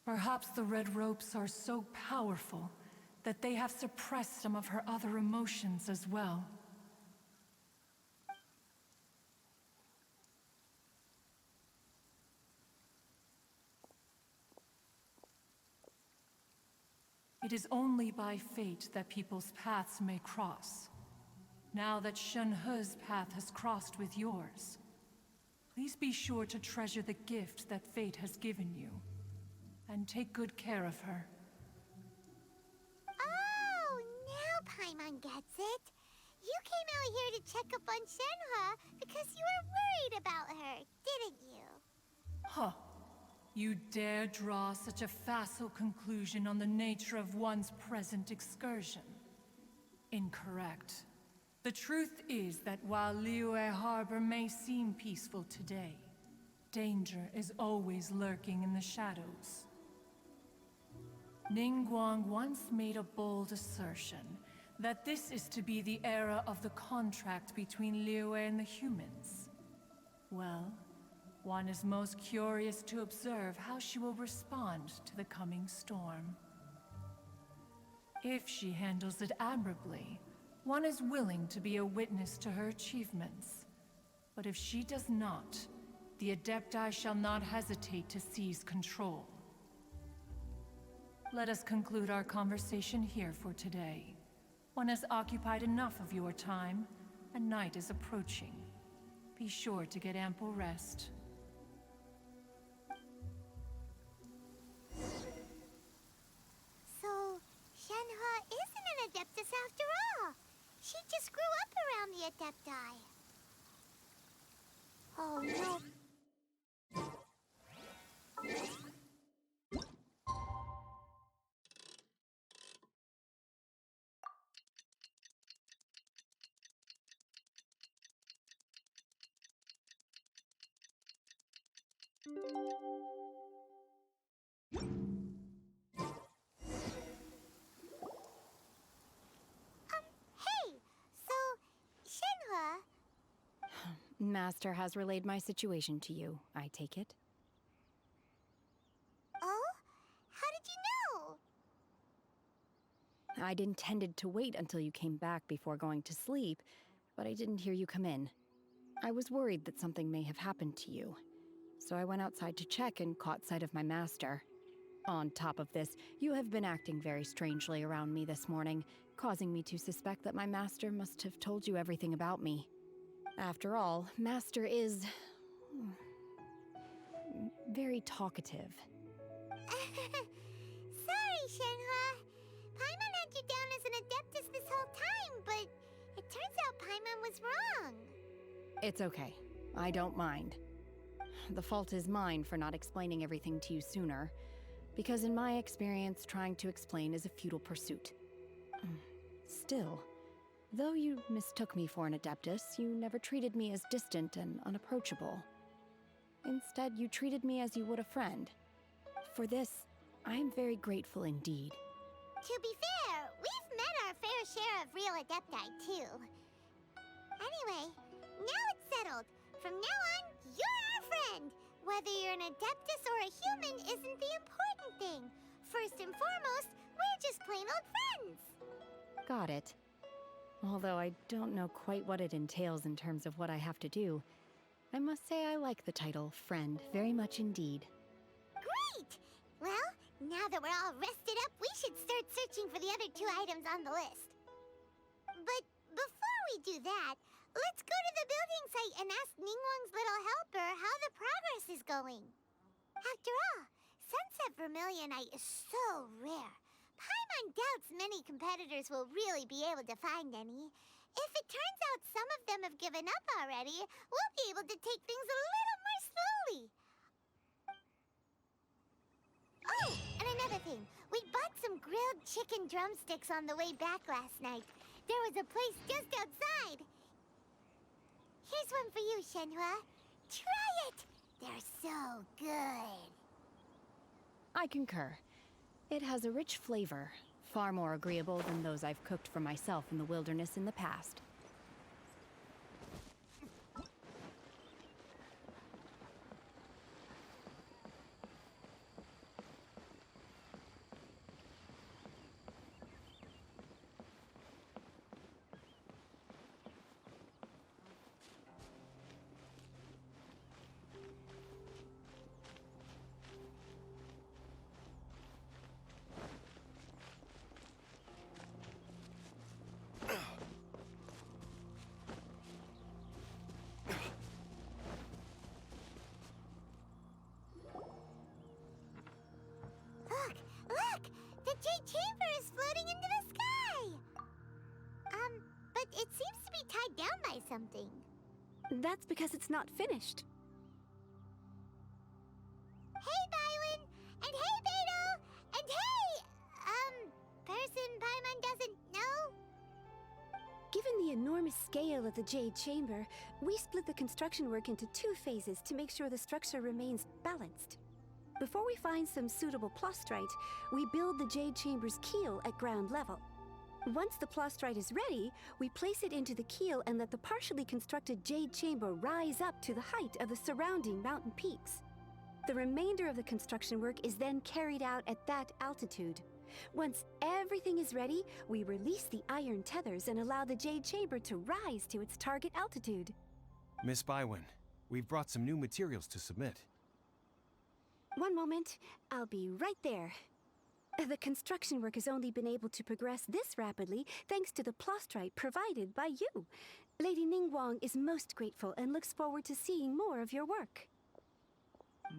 Perhaps the red ropes are so powerful that they have suppressed some of her other emotions as well. It is only by fate that people's paths may cross. Now that Shэнь Hé's path has crossed with yours, please be sure to treasure the gift that fate has given you, and take good care of her. Oh, now Paimon gets it. You came out here to check up on Shэнь Hé because you were worried about her, didn't you? Huh. You dare draw such a facile conclusion on the nature of one's present excursion? Incorrect. The truth is that while Liyue Harbor may seem peaceful today, danger is always lurking in the shadows. Nin Guan once made a bold assertion that this is to be the era of the contract between Liyue and the humans. Well, one is most curious to observe how she will respond to the coming storm. If she handles it admirably, one is willing to be a witness to her achievements. But if she does not, the Adepti shall not hesitate to seize control. Let us conclude our conversation here for today. One has occupied enough of your time, and night is approaching. Be sure to get ample rest. So, Shэнь Hé isn't an Adeptus after all. She just grew up around the Adepti. Oh no. Hey, so Shэнь Hé. Master has relayed my situation to you, I take it. Oh? How did you know? I'd intended to wait until you came back before going to sleep, but I didn't hear you come in. I was worried that something may have happened to you, so I went outside to check and caught sight of my master. On top of this, you have been acting very strangely around me this morning, causing me to suspect that my master must have told you everything about me. After all, Master is very talkative. Sorry, Shэнь Hé. Paimon had you down as an Adeptus this whole time, but it turns out Paimon was wrong. It's okay. I don't mind. The fault is mine for not explaining everything to you sooner, because in my experience, trying to explain is a futile pursuit. Still, though you mistook me for an Adeptus, you never treated me as distant and unapproachable. Instead, you treated me as you would a friend. For this, I am very grateful indeed. To be fair, we've met our fair share of real Adepti, too. From now on, you're our friend. Whether you're an Adeptus or a human isn't the important thing. First and foremost, we're just plain old friends. Got it. Although I don't know quite what it entails in terms of what I have to do, I must say I like the title friend very much indeed. Great! Well, now that we're all rested up, we should start searching for the other 2 items on the list. But before we do that, let's go to the building site and ask Nин Guan's little helper how the progress is going. After all, Sunset Vermilionite is so rare. Paimon doubts many competitors will really be able to find any. If it turns out some of them have given up already, we'll be able to take things a little more slowly. Oh, and another thing. We bought some grilled chicken drumsticks on the way back last night. There was a place just outside. Here's one for you, Shenhua. Try it! They're so good. I concur. It has a rich flavor, far more agreeable than those I've cooked for myself in the wilderness in the past. Look! The Jade Chamber is floating into the sky! But it seems to be tied down by something. That's because it's not finished. Hey, Bywin! And hey, Beto! And hey, person Paimon doesn't know? Given the enormous scale of the Jade Chamber, we split the construction work into 2 phases to make sure the structure remains balanced. Before we find some suitable plastrite, we build the Jade Chamber's keel at ground level. Once the plastrite is ready, we place it into the keel and let the partially constructed Jade Chamber rise up to the height of the surrounding mountain peaks. The remainder of the construction work is then carried out at that altitude. Once everything is ready, we release the iron tethers and allow the Jade Chamber to rise to its target altitude. Miss Bywin, we've brought some new materials to submit. One moment, I'll be right there. The construction work has only been able to progress this rapidly thanks to the plastrite provided by you. Lady Nin Guan is most grateful and looks forward to seeing more of your work.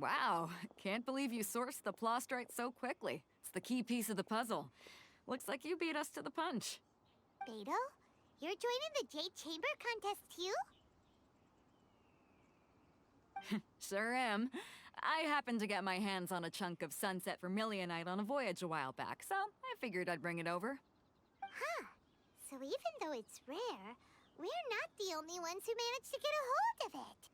Wow, can't believe you sourced the plastrite so quickly. It's the key piece of the puzzle. Looks like you beat us to the punch. Beto, you're joining the Jade Chamber contest too? Sure am. I happened to get my hands on a chunk of Sunset Vermilionite on a voyage a while back, so I figured I'd bring it over. Huh. So even though it's rare, we're not the only ones who managed to get a hold of it.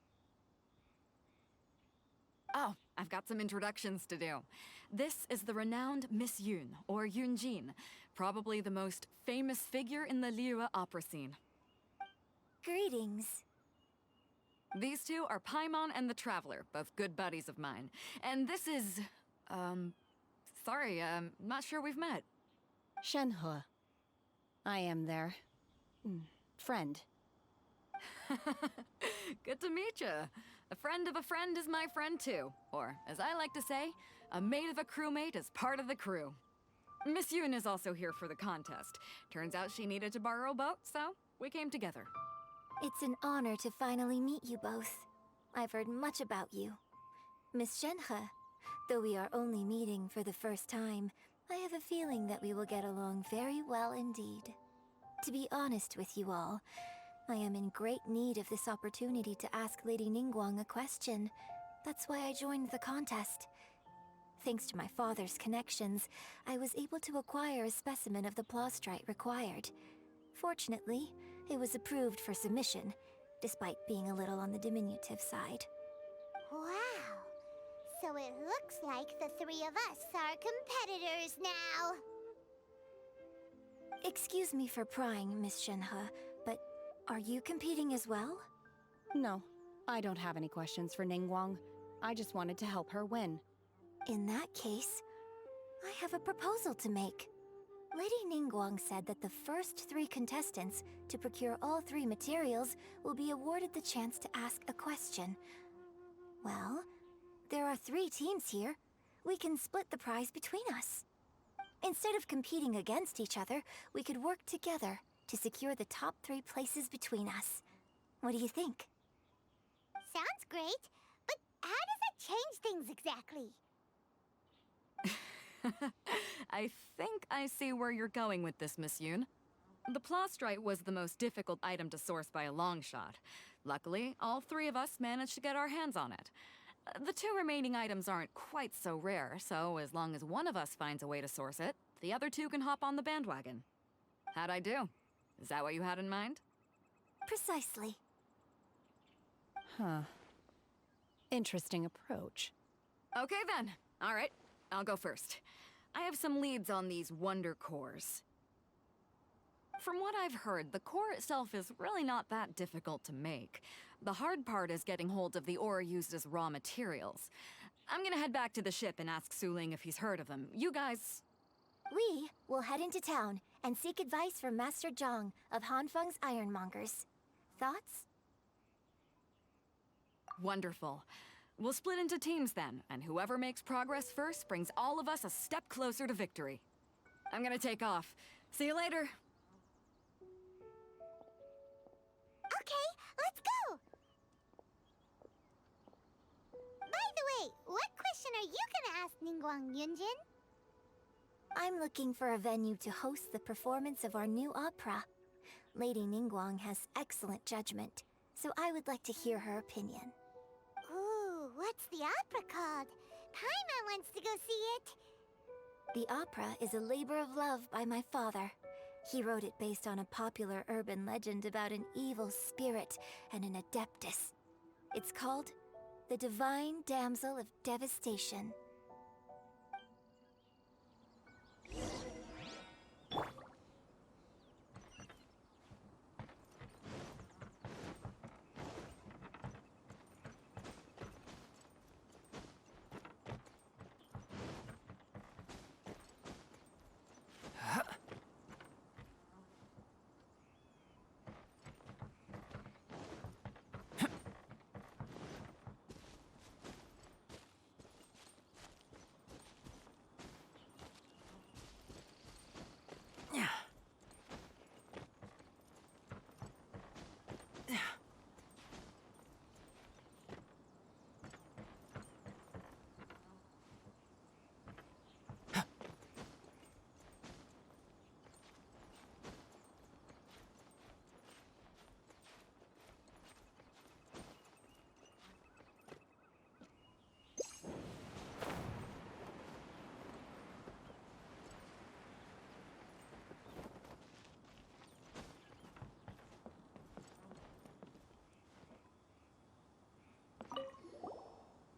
Oh, I've got some introductions to do. This is the renowned Miss Yun, or Yunjin, probably the most famous figure in the Liyue opera scene. Greetings. These 2 are Paimon and the Traveler, both good buddies of mine. And this is... sorry, not sure we've met. Shen He. I am their... friend. Good to meet you. A friend of a friend is my friend too. Or, as I like to say, a mate of a crewmate is part of the crew. Miss Yun is also here for the contest. Turns out she needed to borrow a boat, so we came together. It's an honor to finally meet you both. I've heard much about you. Miss Shen He, though we are only meeting for the first time, I have a feeling that we will get along very well indeed. To be honest with you all, I am in great need of this opportunity to ask Lady Nin Guan a question. That's why I joined the contest. Thanks to my father's connections, I was able to acquire a specimen of the plastrite required. Fortunately, it was approved for submission, despite being a little on the diminutive side. Wow. So it looks like the 3 of us are competitors now. Excuse me for prying, Miss Shen He, but are you competing as well? No, I don't have any questions for Ning Guan. I just wanted to help her win. In that case, I have a proposal to make. Lady Ning Guan said that the first 3 contestants to procure all 3 materials will be awarded the chance to ask a question. Well, there are 3 teams here. We can split the prize between us. Instead of competing against each other, we could work together to secure the top 3 places between us. What do you think? Sounds great, but how does that change things exactly? I think I see where you're going with this, Miss Yoon. The plastrite was the most difficult item to source by a long shot. Luckily, all 3 of us managed to get our hands on it. The 2 remaining items aren't quite so rare, so as long as one of us finds a way to source it, the other 2 can hop on the bandwagon. How'd I do? Is that what you had in mind? Precisely. Huh. Interesting approach. Okay then. All right, I'll go first. I have some leads on these wonder cores. From what I've heard, the core itself is really not that difficult to make. The hard part is getting hold of the ore used as raw materials. I'm gonna head back to the ship and ask Su Ling if he's heard of them. You guys... We will head into town and seek advice from Master Zhang of Hanfeng's Ironmongers. Thoughts? Wonderful. We'll split into teams then, and whoever makes progress first brings all of us a step closer to victory. I'm gonna take off. See you later. Okay, let's go! By the way, what question are you gonna ask Ningguang, Yunjin? I'm looking for a venue to host the performance of our new opera. Lady Ningguang has excellent judgment, so I would like to hear her opinion. Ooh, what's the opera called? Paimon wants to go see it. The opera is a labor of love by my father. He wrote it based on a popular urban legend about an evil spirit and an adeptus. It's called The Divine Damsel of Devastation.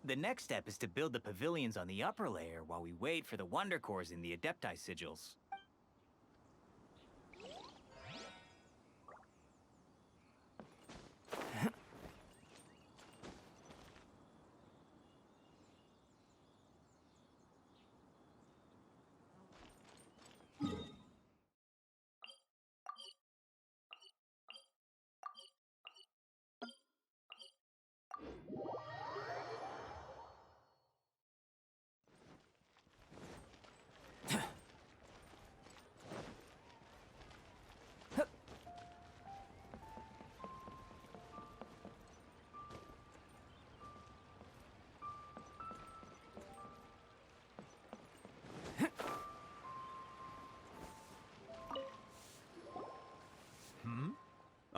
The next step is to build the pavilions on the upper layer while we wait for the wonder cores in the Adepti sigils.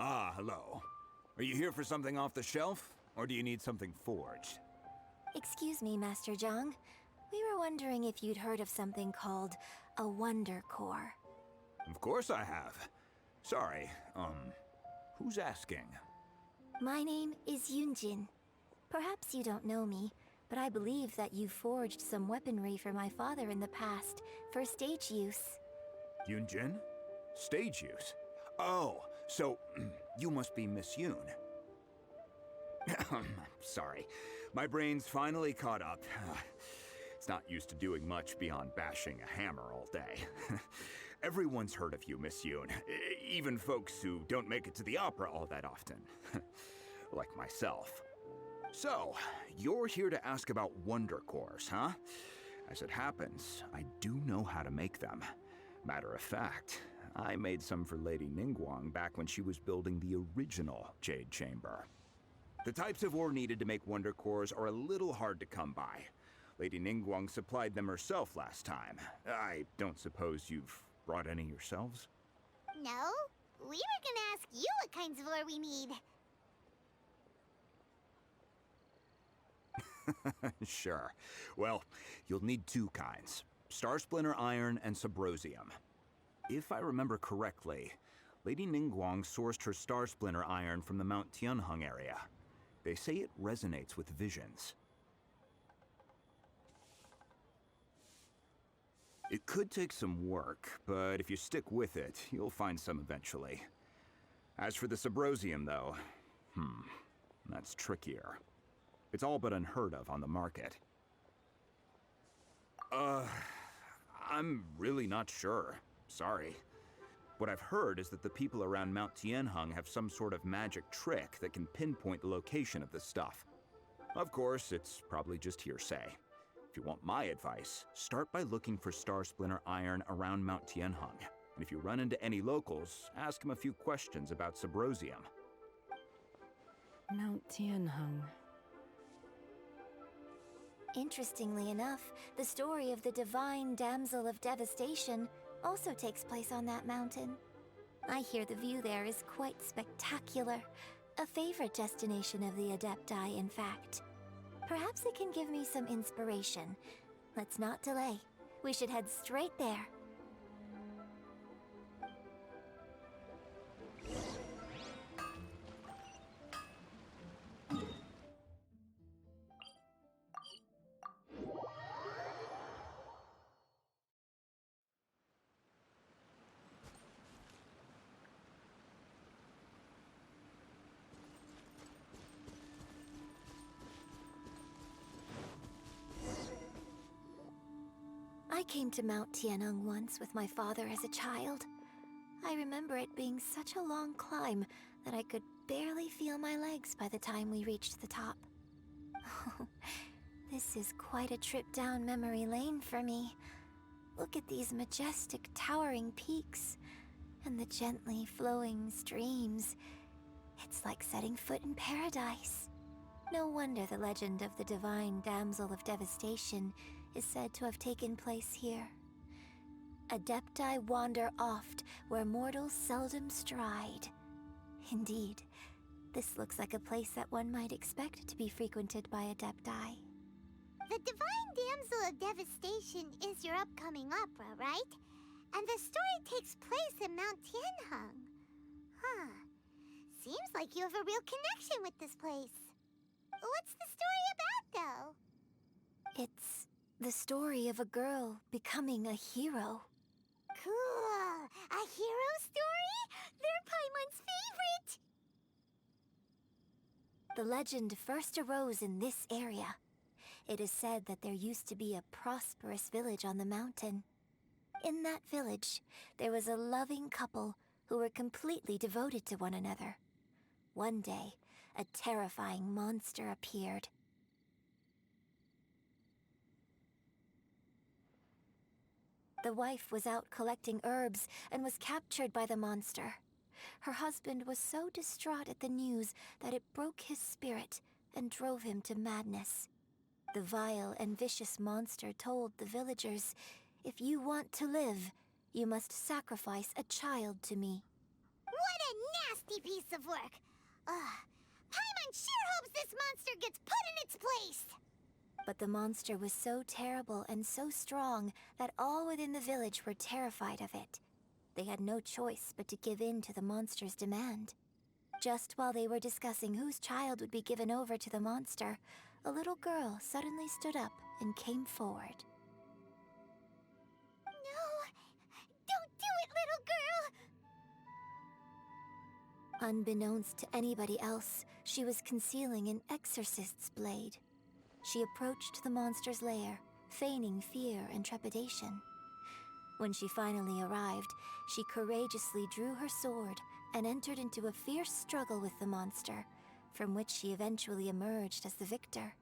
Ah, hello. Are you here for something off the shelf, or do you need something forged? Excuse me, Master Zhang. We were wondering if you'd heard of something called a Wonder Core. Of course I have. Sorry, who's asking? My name is Yunjin. Perhaps you don't know me, but I believe that you forged some weaponry for my father in the past, for stage use. Yunjin? Stage use? Oh, so you must be Miss Yoon. Sorry. My brain's finally caught up. It's not used to doing much beyond bashing a hammer all day. Everyone's heard of you, Miss Yoon. Even folks who don't make it to the opera all that often. Like myself. So, you're here to ask about wonder cores, huh? As it happens, I do know how to make them. Matter of fact, I made some for Lady Nин Guan back when she was building the original Jade Chamber. The types of ore needed to make wonder cores are a little hard to come by. Lady Nin Guan supplied them herself last time. I don't suppose you've brought any yourselves? No, we were gonna ask you what kinds of ore we need. Sure. Well, you'll need two kinds. Star Splinter Iron and Subrosium. If I remember correctly, Lady Nin Guan sourced her Star Splinter Iron from the Mount Tianheng area. They say it resonates with visions. It could take some work, but if you stick with it, you'll find some eventually. As for the Subrosium, though, that's trickier. It's all but unheard of on the market. I'm really not sure. Sorry. What I've heard is that the people around Mount Tianheng have some sort of magic trick that can pinpoint the location of this stuff. Of course, it's probably just hearsay. If you want my advice, start by looking for Star Splinter Iron around Mount Tianheng. And if you run into any locals, ask them a few questions about Subrosium. Mount Tianheng. Interestingly enough, the story of the divine damsel of devastation also takes place on that mountain. I hear the view there is quite spectacular. A favorite destination of the Adepti, in fact. Perhaps it can give me some inspiration. Let's not delay. We should head straight there. I came to Mount Tianheng once with my father as a child. I remember it being such a long climb that I could barely feel my legs by the time we reached the top. This is quite a trip down memory lane for me. Look at these majestic, towering peaks, and the gently flowing streams. It's like setting foot in paradise. No wonder the legend of the divine damsel of devastation is said to have taken place here. Adepti wander oft where mortals seldom stride. Indeed, this looks like a place that one might expect to be frequented by Adepti. The Divine Damsel of Devastation is your upcoming opera, right? And the story takes place in Mount Tianheng. Huh. Seems like you have a real connection with this place. What's the story about, though? It's the story of a girl becoming a hero. Cool! A hero story? They're Paimon's favorite! The legend first arose in this area. It is said that there used to be a prosperous village on the mountain. In that village, there was a loving couple who were completely devoted to one another. One day, a terrifying monster appeared. The wife was out collecting herbs and was captured by the monster. Her husband was so distraught at the news that it broke his spirit and drove him to madness. The vile and vicious monster told the villagers, "If you want to live, you must sacrifice a child to me." What a nasty piece of work! Paimon sure hopes this monster gets put in its place! But the monster was so terrible and so strong that all within the village were terrified of it. They had no choice but to give in to the monster's demand. Just while they were discussing whose child would be given over to the monster, a little girl suddenly stood up and came forward. No! Don't do it, little girl! Unbeknownst to anybody else, she was concealing an exorcist's blade. She approached the monster's lair, feigning fear and trepidation. When she finally arrived, she courageously drew her sword and entered into a fierce struggle with the monster, from which she eventually emerged as the victor.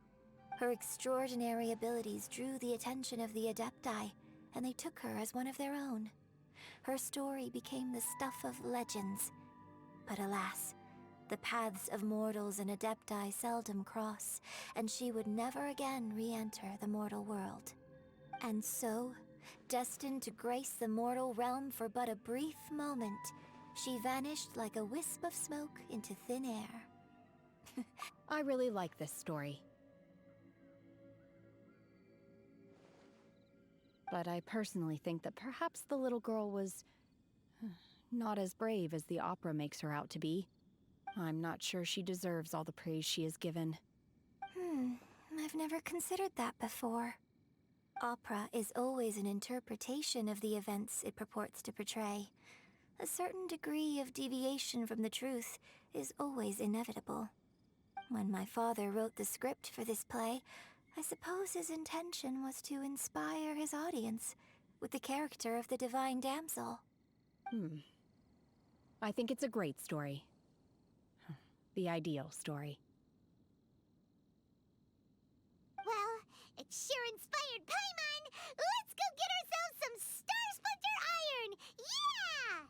Her extraordinary abilities drew the attention of the Adepti, and they took her as one of their own. Her story became the stuff of legends. But alas, the paths of mortals and Adepti seldom cross, and she would never again re-enter the mortal world. And so, destined to grace the mortal realm for but a brief moment, she vanished like a wisp of smoke into thin air. I really like this story. But I personally think that perhaps the little girl was not as brave as the opera makes her out to be. I'm not sure she deserves all the praise she is given. I've never considered that before. Opera is always an interpretation of the events it purports to portray. A certain degree of deviation from the truth is always inevitable. When my father wrote the script for this play, I suppose his intention was to inspire his audience with the character of the divine damsel. I think it's a great story. The ideal story. Well, it sure inspired Paimon! Let's go get ourselves some Star Splinter Iron! Yeah!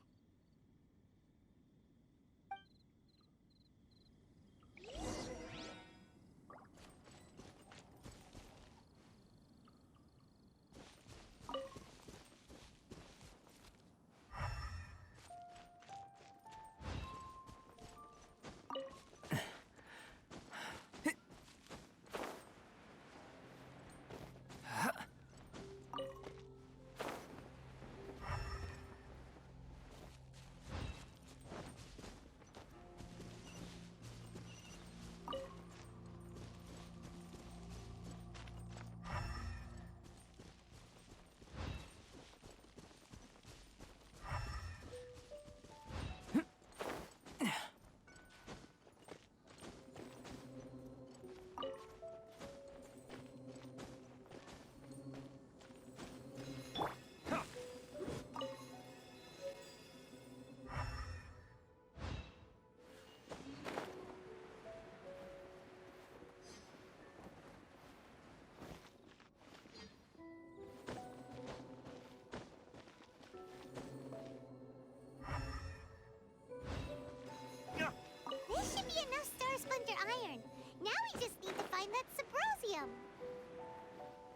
Enough Star Splinter Iron. Now we just need to find that Subrosium.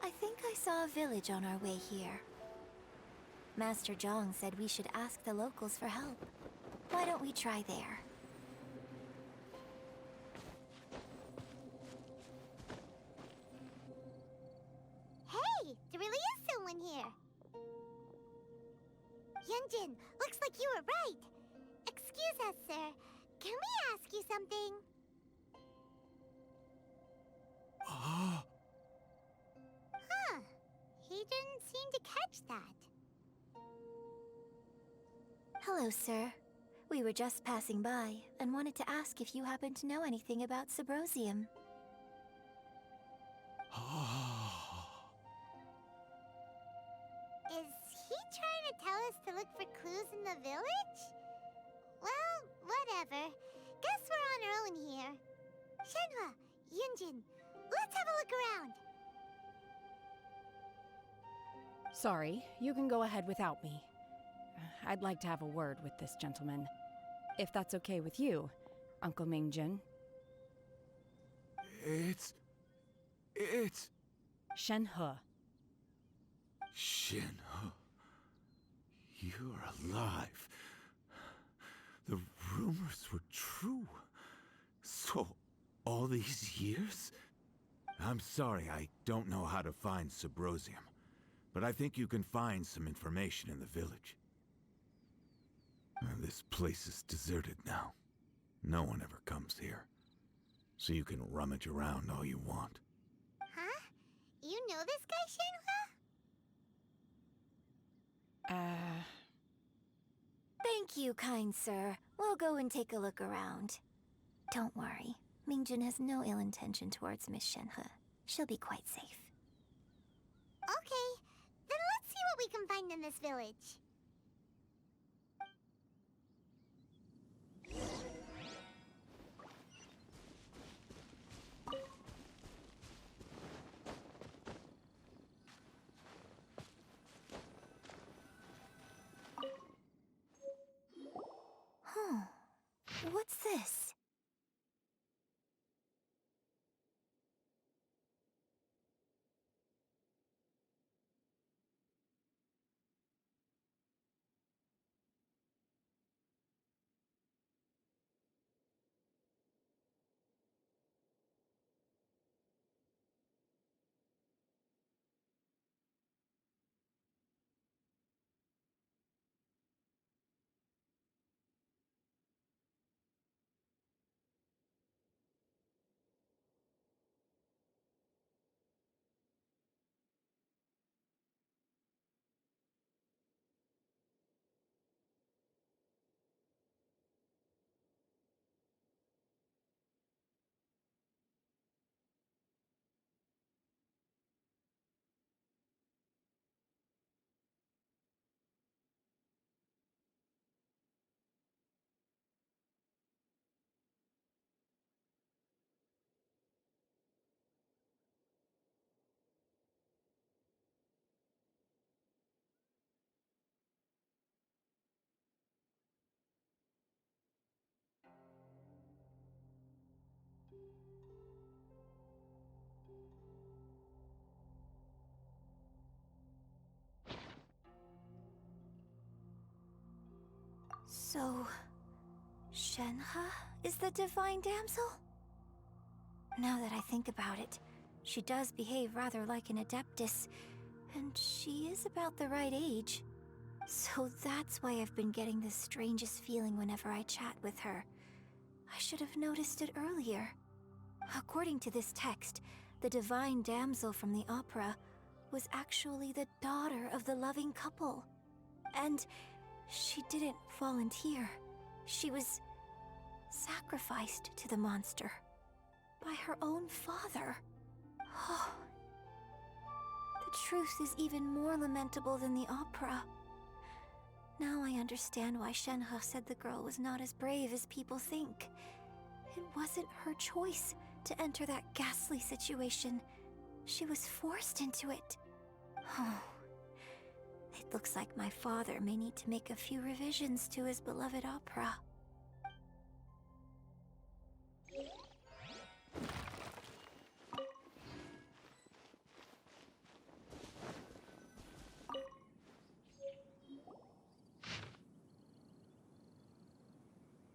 I think I saw a village on our way here. Master Zhang said we should ask the locals for help. Why don't we try there? Hey, there really is someone here. Yunjin, looks like you were right. Excuse us, sir. Can we ask you something? Huh. He didn't seem to catch that. Hello, sir. We were just passing by and wanted to ask if you happen to know anything about Subrosium. Is he trying to tell us to look for clues in the village? Well, whatever. Guess we're on our own here. Shenhua, Yunjin, let's have a look around. Sorry, you can go ahead without me. I'd like to have a word with this gentleman. If that's okay with you, Uncle Mingjin. It's... Shen He. Shen He. You're alive. The rumors were true. So, all these years? I'm sorry, I don't know how to find Subrosium, but I think you can find some information in the village. This place is deserted now. No one ever comes here. So you can rummage around all you want. Huh? You know this guy, Shenhua? Thank Thank you, kind sir. We'll go and take a look around. Don't worry. Mingjun has no ill intention towards Miss Shen He. She'll be quite safe. Okay, then let's see what we can find in this village. Huh. What's this? So, Shen He is the divine damsel? Now that I think about it, she does behave rather like an adeptus, and she is about the right age. So that's why I've been getting the strangest feeling whenever I chat with her. I should have noticed it earlier. According to this text, the divine damsel from the opera was actually the daughter of the loving couple. And she didn't volunteer. She was sacrificed to the monster by her own father. Oh, the truth is even more lamentable than the opera. Now I understand why Shen He said the girl was not as brave as people think. It wasn't her choice to enter that ghastly situation. She was forced into it. Oh, it looks like my father may need to make a few revisions to his beloved opera.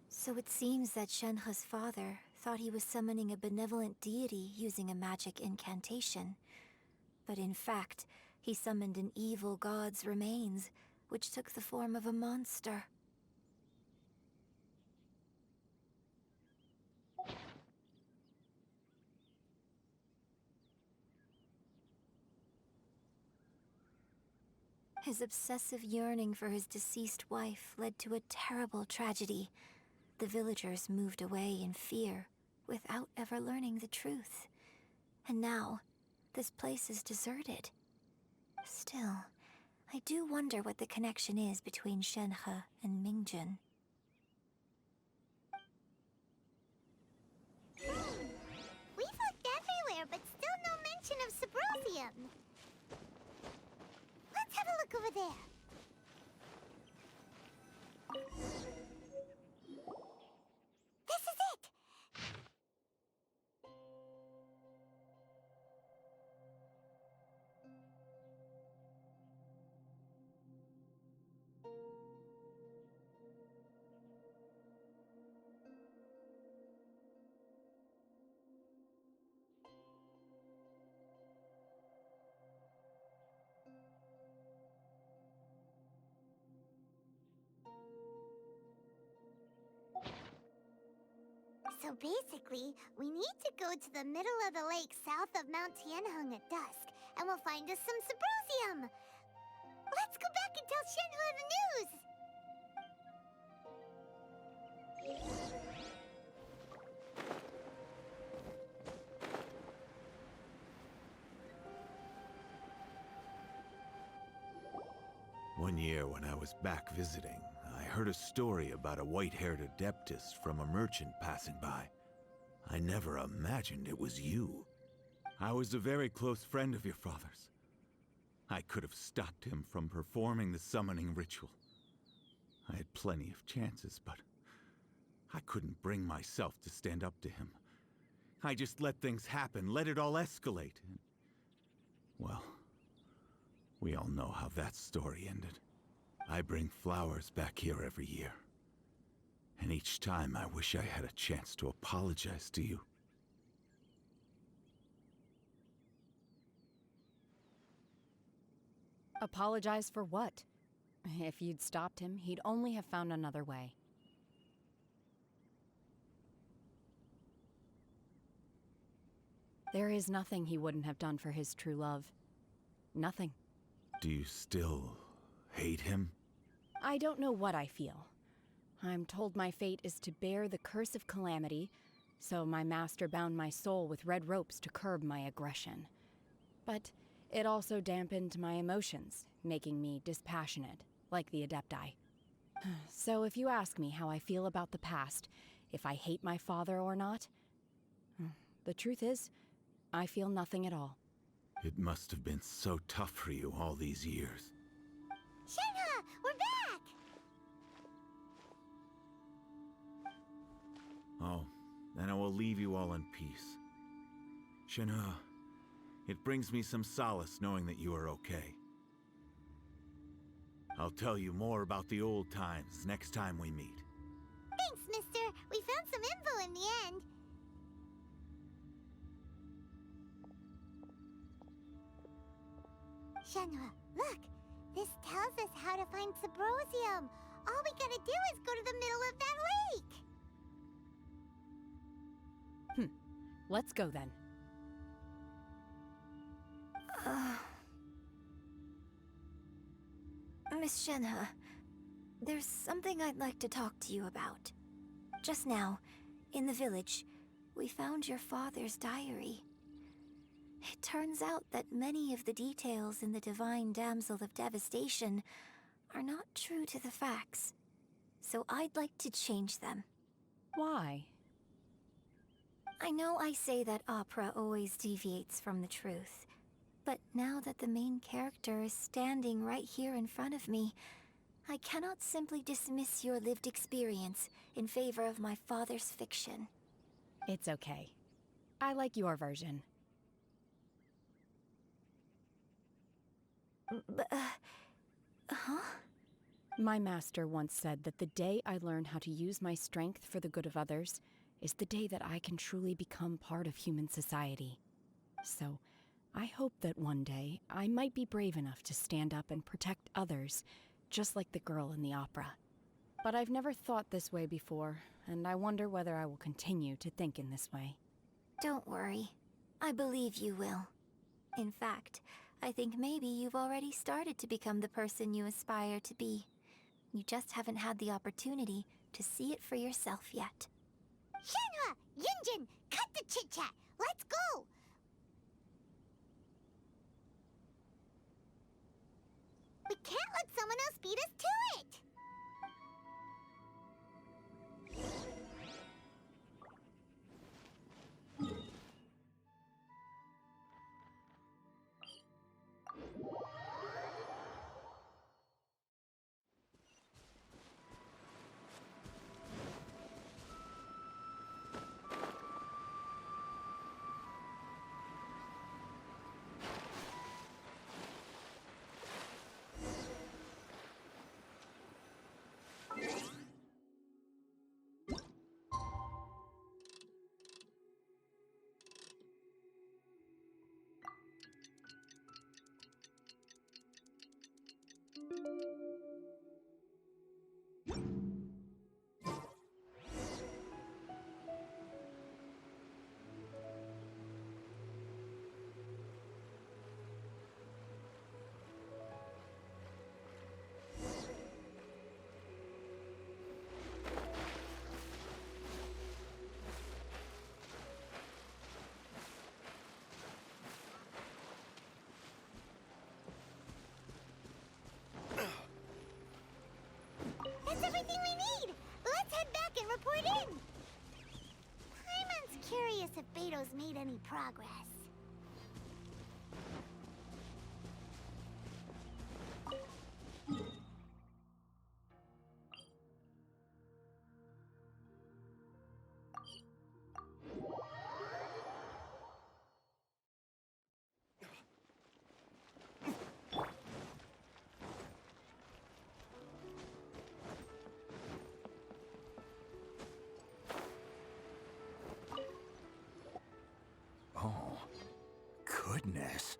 So it seems that Shen He's father thought he was summoning a benevolent deity using a magic incantation. But in fact, he summoned an evil god's remains, which took the form of a monster. His obsessive yearning for his deceased wife led to a terrible tragedy. The villagers moved away in fear, without ever learning the truth. And now, this place is deserted. Still, I do wonder what the connection is between Shen He and Mingjun. We've looked everywhere, but still no mention of Symposium. Let's have a look over there. This is it! So basically, we need to go to the middle of the lake south of Mount Tianheng at dusk, and we'll find us some Symposium! Let's go back and tell Shen He the news! One year when I was back visiting, I heard a story about a white-haired adeptus from a merchant passing by. I never imagined it was you. I was a very close friend of your father's. I could have stopped him from performing the summoning ritual. I had plenty of chances, but I couldn't bring myself to stand up to him. I just let things happen, let it all escalate. Well, we all know how that story ended. I bring flowers back here every year. And each time I wish I had a chance to apologize to you. Apologize for what? If you'd stopped him, he'd only have found another way. There is nothing he wouldn't have done for his true love. Nothing. Do you still hate him? I don't know what I feel. I'm told my fate is to bear the curse of calamity, so my master bound my soul with red ropes to curb my aggression. But it also dampened my emotions, making me dispassionate, like the Adepti. So if you ask me how I feel about the past, if I hate my father or not, the truth is, I feel nothing at all. It must have been so tough for you all these years. Shenhe, we're back! Oh, then I will leave you all in peace. Shenhe, it brings me some solace knowing that you are okay. I'll tell you more about the old times next time we meet. Thanks, mister. We found some info in the end. Shenhe, look! This tells us how to find Subrosium. All we gotta do is go to the middle of that lake! Let's go then. Miss Shenhe, there's something I'd like to talk to you about. Just now, in the village, we found your father's diary. It turns out that many of the details in the Divine Damsel of Devastation are not true to the facts. So I'd like to change them. Why? I know I say that opera always deviates from the truth, but now that the main character is standing right here in front of me, I cannot simply dismiss your lived experience in favor of my father's fiction. It's okay. I like your version. Huh? My master once said that the day I learn how to use my strength for the good of others is the day that I can truly become part of human society. So, I hope that one day I might be brave enough to stand up and protect others, just like the girl in the opera. But I've never thought this way before, and I wonder whether I will continue to think in this way. Don't worry. I believe you will. In fact, I think maybe you've already started to become the person you aspire to be. You just haven't had the opportunity to see it for yourself yet. Shenhe! Yunjin! Cut the chit-chat! Let's go! We can't let someone else beat us to it! report in. Paimon's curious if Beto's made any progress. Oh, goodness.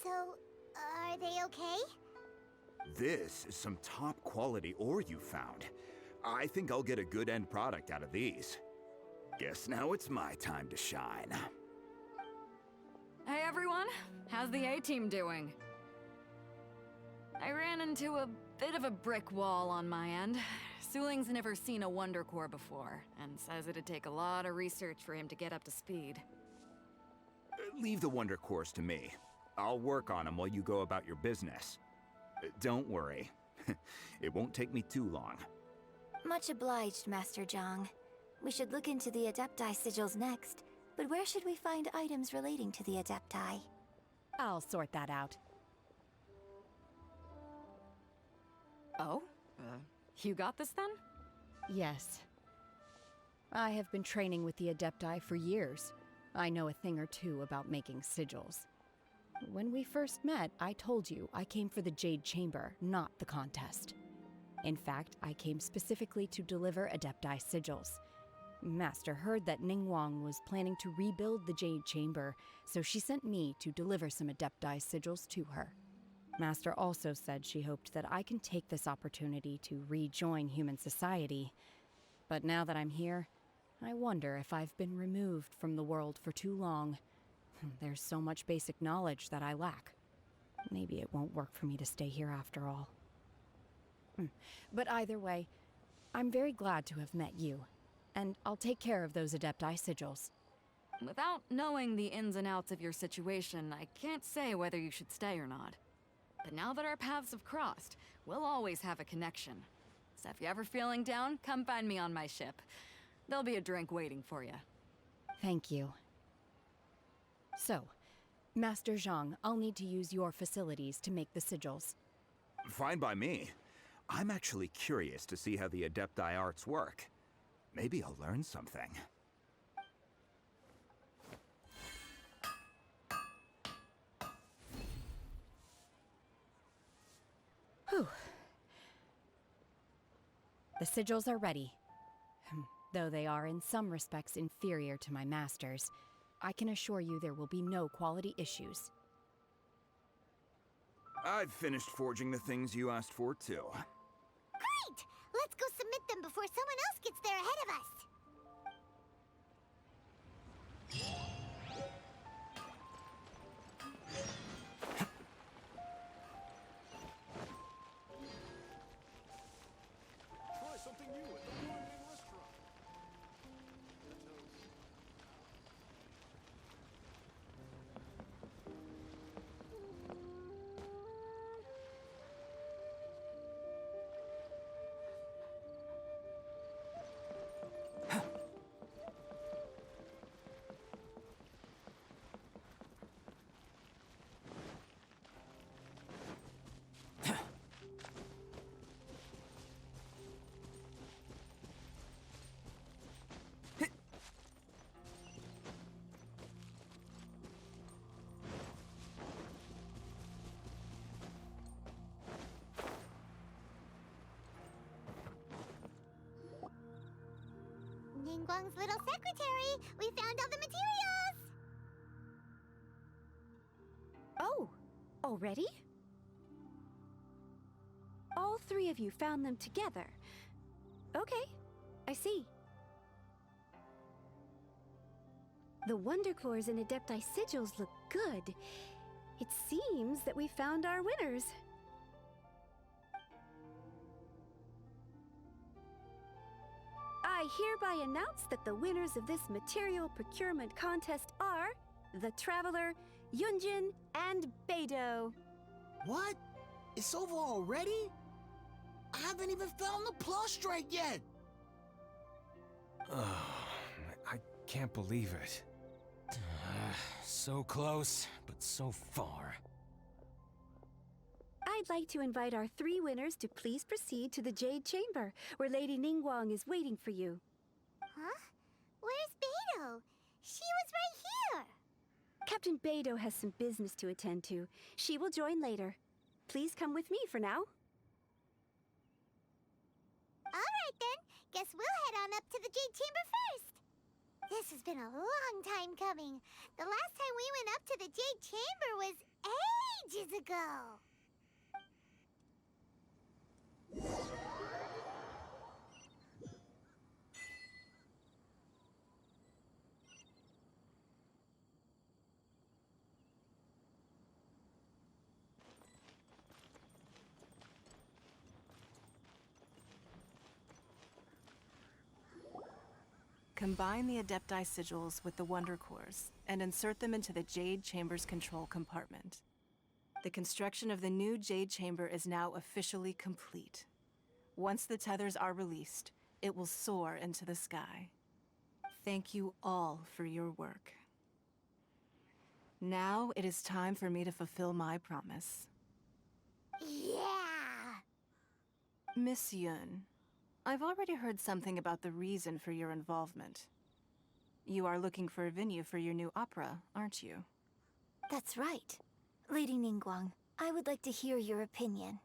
So, are they okay? This is some top quality ore you found. I think I'll get a good end product out of these. Guess now it's my time to shine. Hey everyone, how's the A-team doing? I ran into a bit of a brick wall on my end. Suling's never seen a Wonder Core before, and says it'd take a lot of research for him to get up to speed. Leave the Wonder Cores to me. I'll work on them while you go about your business. Don't worry. It won't take me too long. Much obliged, Master Zhang. We should look into the Adepti sigils next, but where should we find items relating to the Adepti? I'll sort that out. Oh? You got this then? Yes. I have been training with the Adepti for years. I know a thing or two about making sigils. When we first met, I told you I came for the Jade Chamber, not the contest. In fact, I came specifically to deliver Adepti sigils. Master heard that Ning Guan was planning to rebuild the Jade Chamber, so she sent me to deliver some Adepti sigils to her. Master also said she hoped that I can take this opportunity to rejoin human society. But now that I'm here, I wonder if I've been removed from the world for too long. There's so much basic knowledge that I lack. Maybe it won't work for me to stay here after all. But either way, I'm very glad to have met you, and I'll take care of those Adepti sigils. Without knowing the ins and outs of your situation, I can't say whether you should stay or not. But now that our paths have crossed, we'll always have a connection. So if you're ever feeling down, come find me on my ship. There'll be a drink waiting for you. Thank you. So, Master Zhang, I'll need to use your facilities to make the sigils. Fine by me. I'm actually curious to see how the Adepti arts work. Maybe I'll learn something. Whew. The sigils are ready. Though they are in some respects inferior to my master's, I can assure you there will be no quality issues. I've finished forging the things you asked for, too. Great! Let's go submit them before someone else gets there ahead of us. Try something new at the Gourmet Restaurant. Ning Guang's little secretary! We found all the materials! Oh, already? All three of you found them together. Okay, I see. The Wonder Cores and Adepti sigils look good. It seems that we found our winners. I hereby announce that the winners of this material procurement contest are the Traveler, Yunjin, and Beidou. What? It's over already? I haven't even found the plush strike yet. I can't believe it. So close, but so far. I'd like to invite our 3 winners to please proceed to the Jade Chamber, where Lady Nin Guan is waiting for you. Huh? Where's Beidou? She was right here! Captain Beidou has some business to attend to. She will join later. Please come with me for now. Alright then, guess we'll head on up to the Jade Chamber first. This has been a long time coming. The last time we went up to the Jade Chamber was ages ago. Combine the Adepti sigils with the Wonder Cores and insert them into the Jade Chamber's control compartment. The construction of the new Jade Chamber is now officially complete. Once the tethers are released, it will soar into the sky. Thank you all for your work. Now it is time for me to fulfill my promise. Yeah! Miss Yun, I've already heard something about the reason for your involvement. You are looking for a venue for your new opera, aren't you? That's right. Lady Nin Guan, I would like to hear your opinion.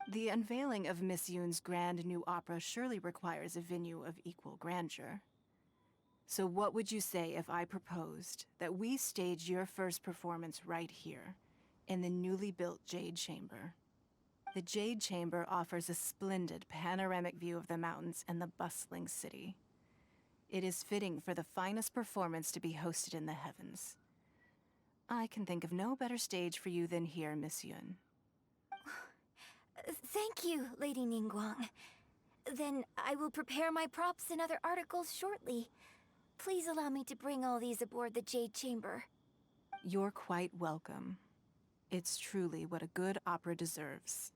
The unveiling of Miss Yun's grand new opera surely requires a venue of equal grandeur. So what would you say if I proposed that we stage your first performance right here, in the newly built Jade Chamber? The Jade Chamber offers a splendid panoramic view of the mountains and the bustling city. It is fitting for the finest performance to be hosted in the heavens. I can think of no better stage for you than here, Miss Yun. Thank you, Lady Nin Guan. Then I will prepare my props and other articles shortly. Please allow me to bring all these aboard the Jade Chamber. You're quite welcome. It's truly what a good opera deserves.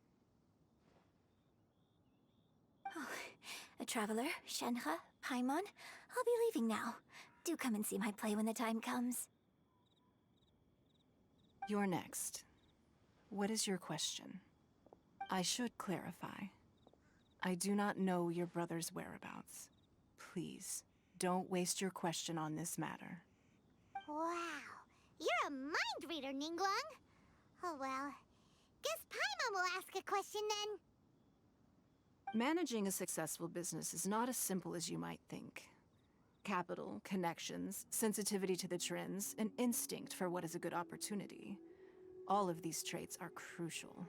A traveler, Shen He, Paimon, I'll be leaving now. Do come and see my play when the time comes. You're next. What is your question? I should clarify. I do not know your brother's whereabouts. Please, don't waste your question on this matter. Wow, you're a mind reader, Nin Guan. Oh well, guess Paimon will ask a question then. Managing a successful business is not as simple as you might think. Capital, connections, sensitivity to the trends, and instinct for what is a good opportunity. All of these traits are crucial.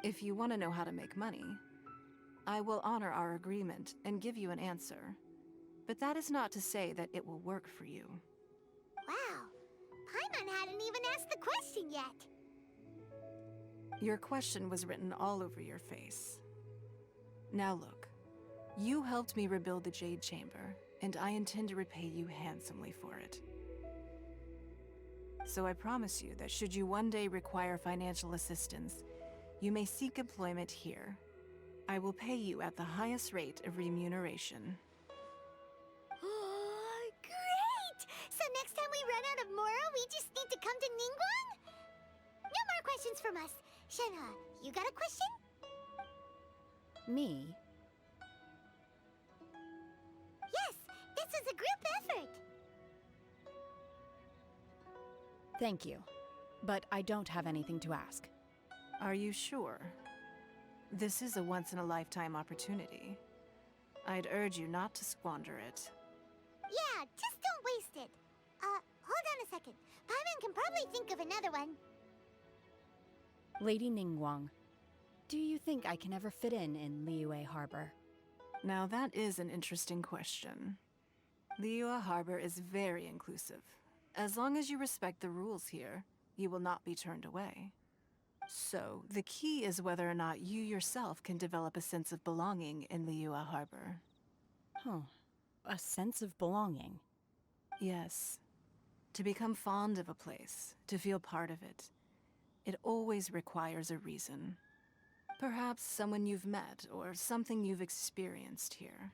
If you want to know how to make money, I will honor our agreement and give you an answer. But that is not to say that it will work for you. Wow, Paimon hadn't even asked the question yet. Your question was written all over your face. Now look, you helped me rebuild the Jade Chamber, and I intend to repay you handsomely for it. So I promise you that should you one day require financial assistance, you may seek employment here. I will pay you at the highest rate of remuneration. Oh, great! So next time we run out of Moro, we just need to come to Nin Guan? No more questions from us. Shen He, you got a question? Me? Yes, this is a group effort. Thank you. But I don't have anything to ask. Are you sure? This is a once-in-a-lifetime opportunity. I'd urge you not to squander it. Yeah, just don't waste it. Hold on a second. Paimon can probably think of another one. Lady Nin Guan, do you think I can ever fit in Liyue Harbor? Now that is an interesting question. Liyue Harbor is very inclusive. As long as you respect the rules here, you will not be turned away. So, the key is whether or not you yourself can develop a sense of belonging in Liyue Harbor. Huh. A sense of belonging? Yes. To become fond of a place, to feel part of it, it always requires a reason. Perhaps someone you've met, or something you've experienced here.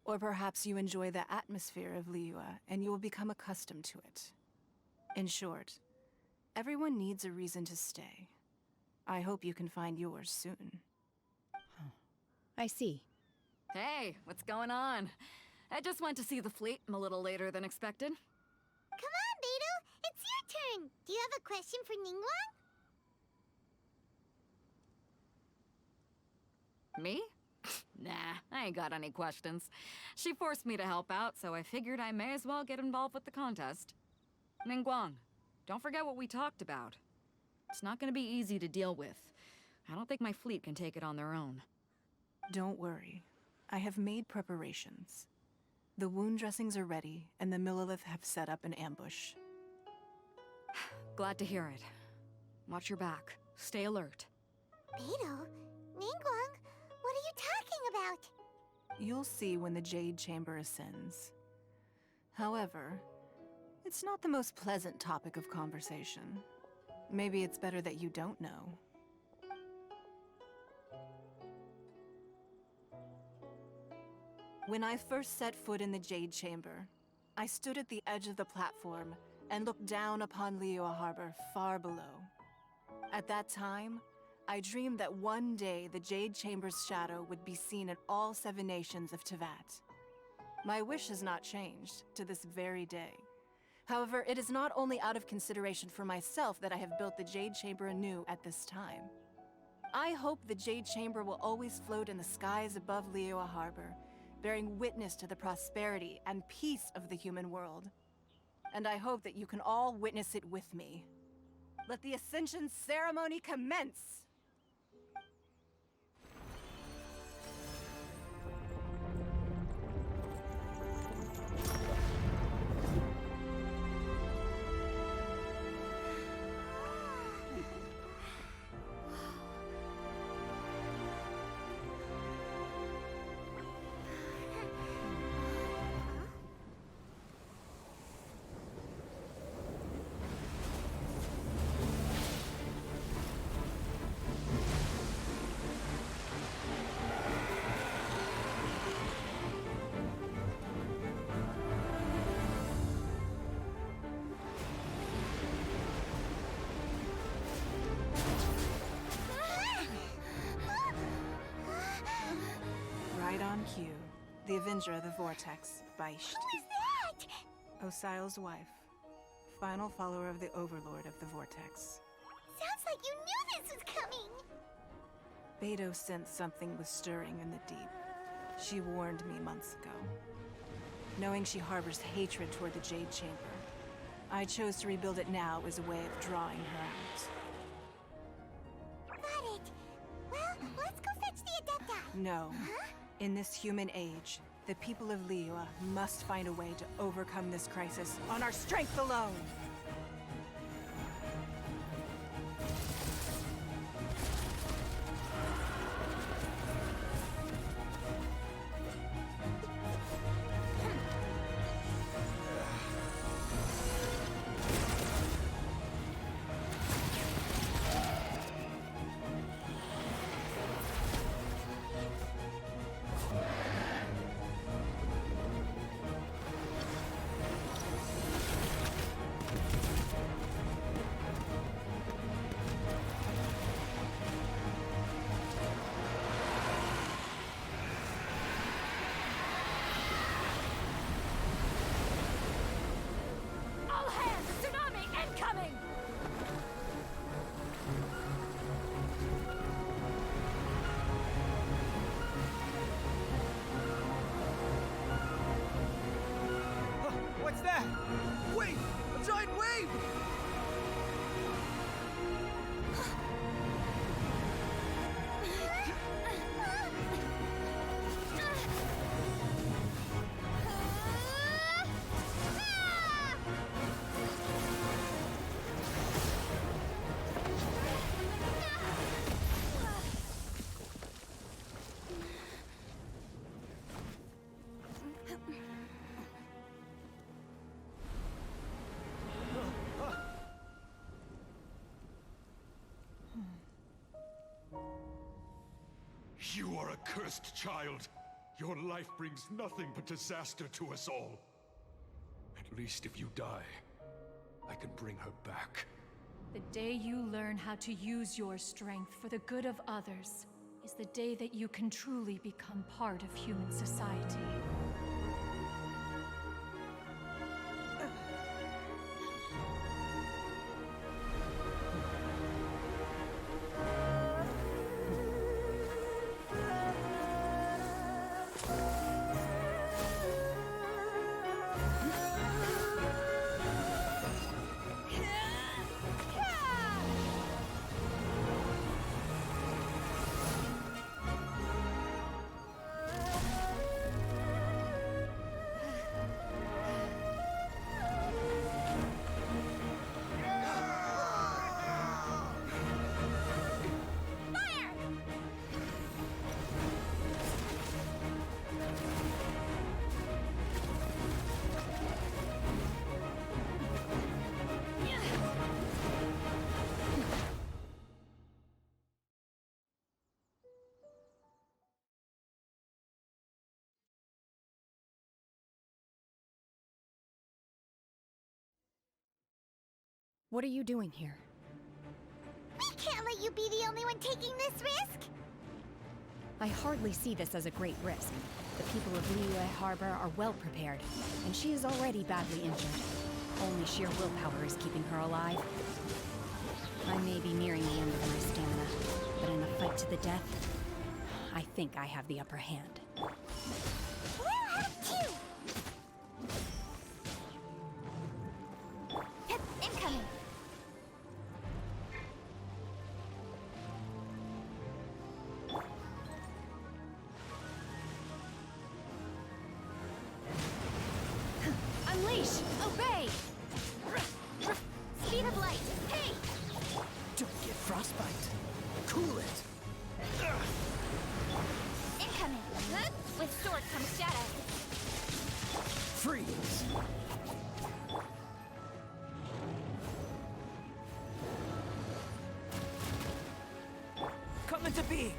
Or perhaps you enjoy the atmosphere of Liyue and you will become accustomed to it. In short, everyone needs a reason to stay. I hope you can find yours soon. I see. Hey, what's going on? I just went to see the fleet a little later than expected. Come on, Beidou! It's your turn! Do you have a question for Ning Guan? Me? Nah, I ain't got any questions. She forced me to help out, so I figured I may as well get involved with the contest. Ning Guan, don't forget what we talked about. It's not gonna be easy to deal with. I don't think my fleet can take it on their own. Don't worry. I have made preparations. The wound dressings are ready, and the Millelith have set up an ambush. Glad to hear it. Watch your back. Stay alert. Beidou? Ning Guan? What are you talking about? You'll see when the Jade Chamber ascends. However, it's not the most pleasant topic of conversation. Maybe it's better that you don't know. When I first set foot in the Jade Chamber, I stood at the edge of the platform and looked down upon Liyue Harbor far below. At that time, I dreamed that one day the Jade Chamber's shadow would be seen in all 7 nations of Teyvat. My wish has not changed to this very day. However, it is not only out of consideration for myself that I have built the Jade Chamber anew at this time. I hope the Jade Chamber will always float in the skies above Liyue Harbor, bearing witness to the prosperity and peace of the human world. And I hope that you can all witness it with me. Let the Ascension ceremony commence! Right on cue. The Avenger of the Vortex, Baish. Who is that? Osial's wife. Final follower of the Overlord of the Vortex. Sounds like you knew this was coming! Beidou sensed something was stirring in the deep. She warned me months ago. Knowing she harbors hatred toward the Jade Chamber, I chose to rebuild it now as a way of drawing her out. Got it. Well, let's go fetch the Adepta. No. Huh? In this human age, the people of Liyue must find a way to overcome this crisis on our strength alone! What's that? Wait! A giant wave! You are a cursed child. Your life brings nothing but disaster to us all. At least if you die, I can bring her back. The day you learn how to use your strength for the good of others is the day that you can truly become part of human society. What are you doing here? We can't let you be the only one taking this risk! I hardly see this as a great risk. The people of Liyue Harbor are well prepared, and she is already badly injured. Only sheer willpower is keeping her alive. I may be nearing the end of my stamina, but in a fight to the death, I think I have the upper hand. We'll have to! Incoming! Unleash! Obey! Speed of light! Hey! Don't get frostbite. Cool it. Incoming! With sword comes shadow. Freeze. Come into being!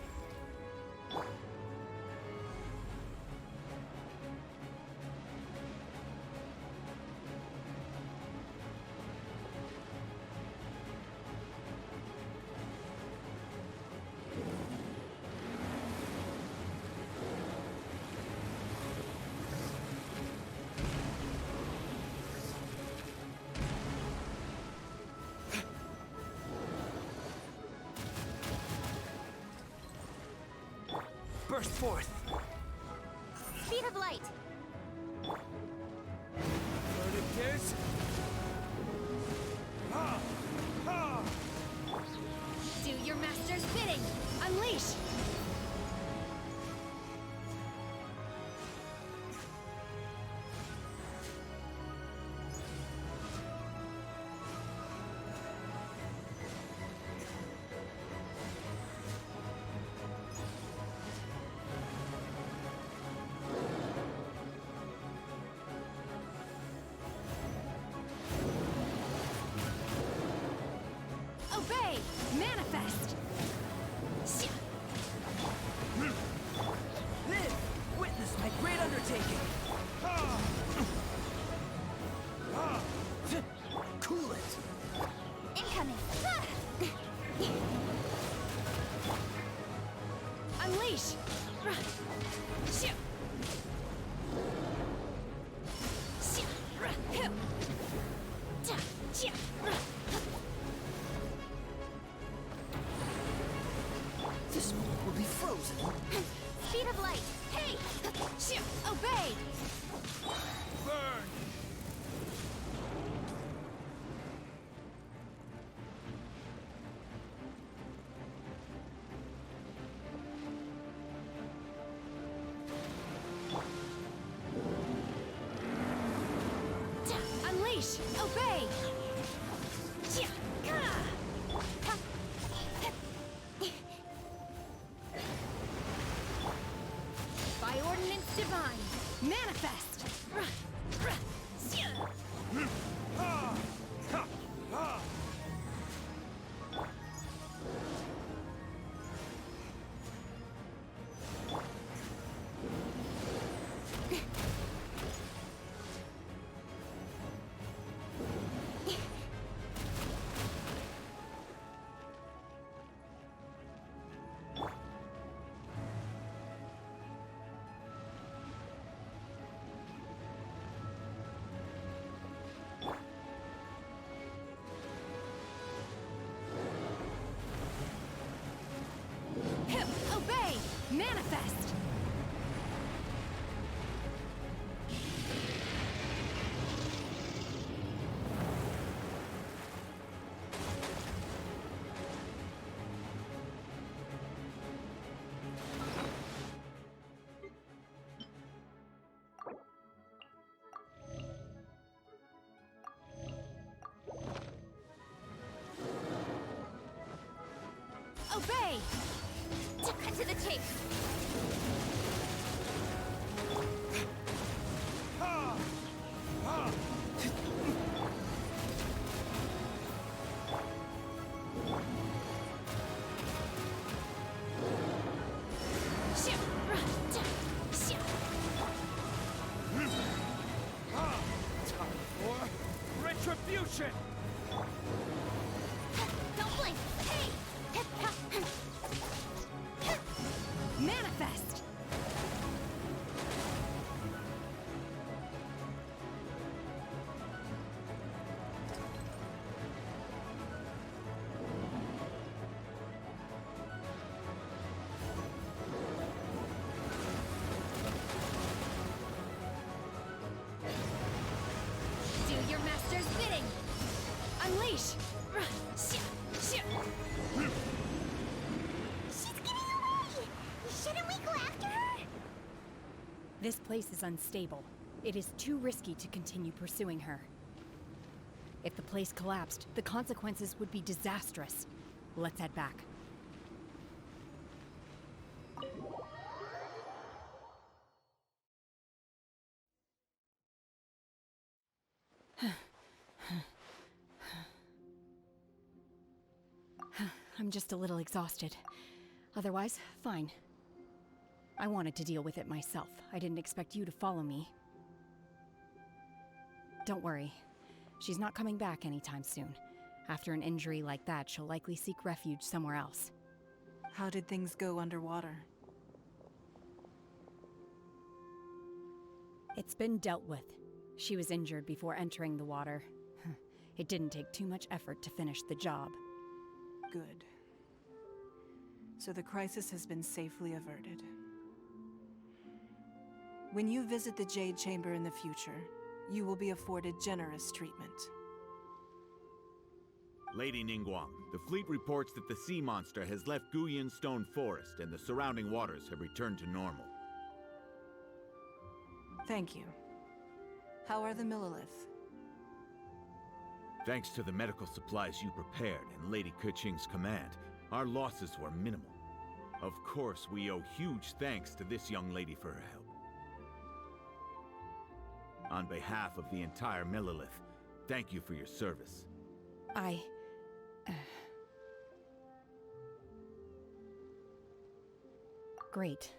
Burst forth! Speed of light! Verdict Do your master's bidding! Unleash! Obey! Manifest! Live! Witness my great undertaking! Cool it. Incoming! Unleash! This one will be frozen. Speed of light! Hey! Obey! Burn! Unleash! Obey! By ordinance divine, manifest! Obey! To cut to the chase. Retribution! Don't blink. Hey! Manifest! Do your master's bidding. Unleash! She's getting away! Shouldn't we go after her? This place is unstable. It is too risky to continue pursuing her. If the place collapsed, the consequences would be disastrous. Let's head back. I'm just a little exhausted. Otherwise, fine. I wanted to deal with it myself. I didn't expect you to follow me. Don't worry. She's not coming back anytime soon. After an injury like that, she'll likely seek refuge somewhere else. How did things go underwater? It's been dealt with. She was injured before entering the water. It didn't take too much effort to finish the job. Good. So the crisis has been safely averted. When you visit the Jade Chamber in the future, you will be afforded generous treatment. Lady Ning Guan, the fleet reports that the sea monster has left Guyan Stone Forest and the surrounding waters have returned to normal. Thank you. How are the Millilith? Thanks to the medical supplies you prepared and Lady Keqing's command, our losses were minimal. Of course, we owe huge thanks to this young lady for her help. On behalf of the entire Millilith, thank you for your service. Great.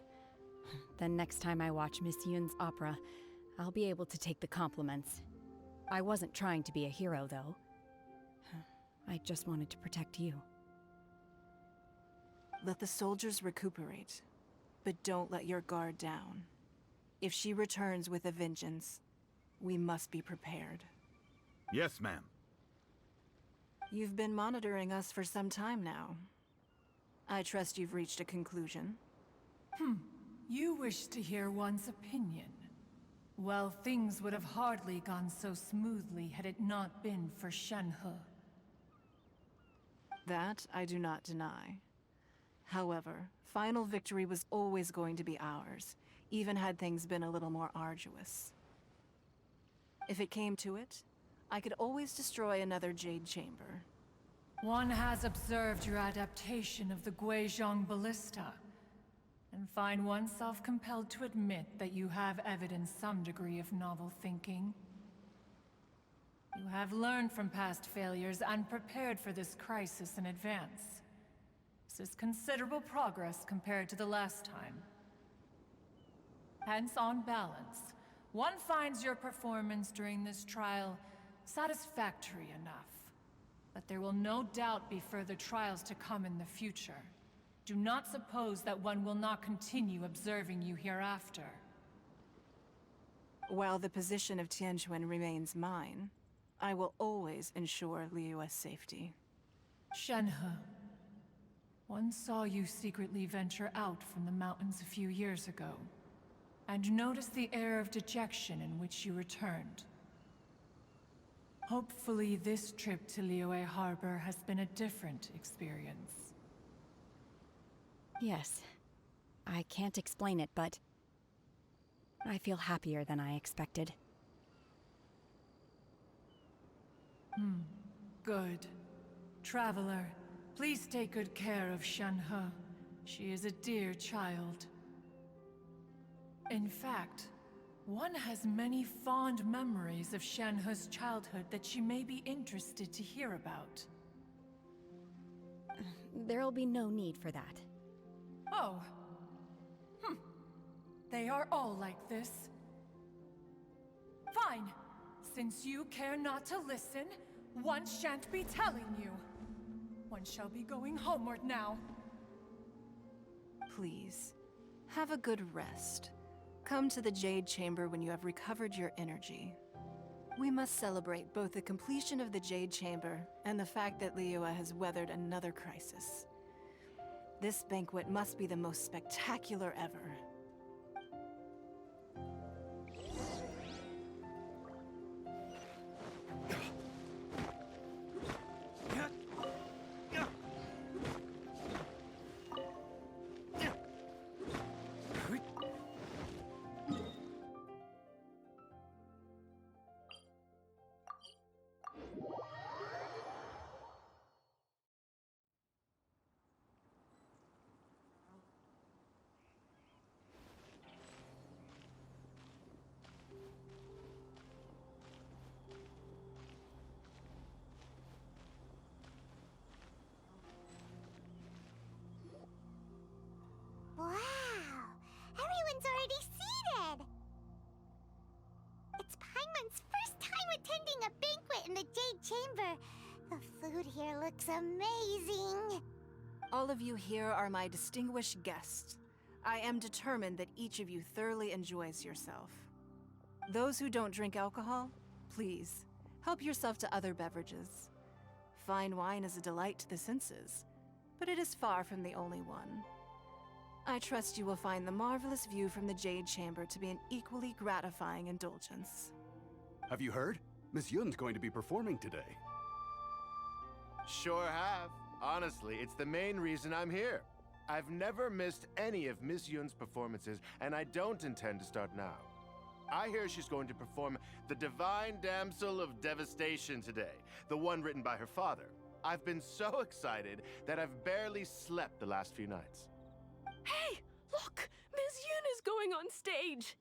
Then next time I watch Miss Yun's opera, I'll be able to take the compliments. I wasn't trying to be a hero, though. I just wanted to protect you. Let the soldiers recuperate, but don't let your guard down. If she returns with a vengeance, we must be prepared. Yes, ma'am. You've been monitoring us for some time now. I trust you've reached a conclusion. You wish to hear one's opinion. Well, things would have hardly gone so smoothly had it not been for Shen He. That I do not deny. However, final victory was always going to be ours, even had things been a little more arduous. If it came to it, I could always destroy another Jade Chamber. One has observed your adaptation of the Guizhong Ballista, and find oneself compelled to admit that you have evidenced some degree of novel thinking. You have learned from past failures and prepared for this crisis in advance. This is considerable progress compared to the last time. Hence, on balance, one finds your performance during this trial satisfactory enough. But there will no doubt be further trials to come in the future. Do not suppose that one will not continue observing you hereafter. While the position of Tianquan remains mine, I will always ensure Liyue's safety. Shen He, one saw you secretly venture out from the mountains a few years ago, and noticed the air of dejection in which you returned. Hopefully this trip to Liyue Harbor has been a different experience. Yes. I can't explain it, but I feel happier than I expected. Good. Traveler, Please take good care of Shэнь Hэ. She is a dear child. In fact, one has many fond memories of Shэнь Hé's childhood that she may be interested to hear about. There'll be no need for that. Oh. They are all like this. Fine. Since you care not to listen, one shan't be telling you. One shall be going homeward now. Please, have a good rest. Come to the Jade Chamber when you have recovered your energy. We must celebrate both the completion of the Jade Chamber and the fact that Liyue has weathered another crisis. This banquet must be the most spectacular ever. Wow! Everyone's already seated! It's Paimon's first time attending a banquet in the Jade Chamber. The food here looks amazing. All of you here are my distinguished guests. I am determined that each of you thoroughly enjoys yourself. Those who don't drink alcohol, please, help yourself to other beverages. Fine wine is a delight to the senses, but it is far from the only one. I trust you will find the marvelous view from the Jade Chamber to be an equally gratifying indulgence. Have you heard? Miss Yun's going to be performing today. Sure have. Honestly, it's the main reason I'm here. I've never missed any of Miss Yun's performances, and I don't intend to start now. I hear she's going to perform The Divine Damsel of Devastation today, the one written by her father. I've been so excited that I've barely slept the last few nights. Hey, look! Miss Yun is going on stage!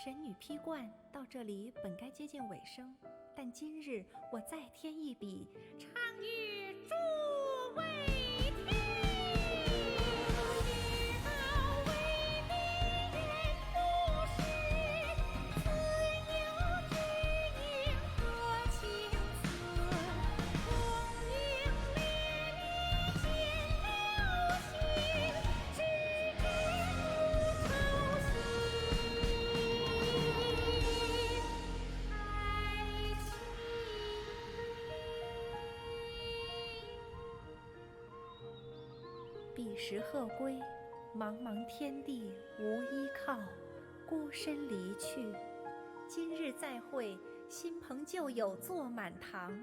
神女披冠到这里本该接近尾声，但今日我再添一笔，唱与诸位听。此有知音何情思？空灵几时鹤归？茫茫天地无依靠，孤身离去。今日再会，新朋旧友坐满堂，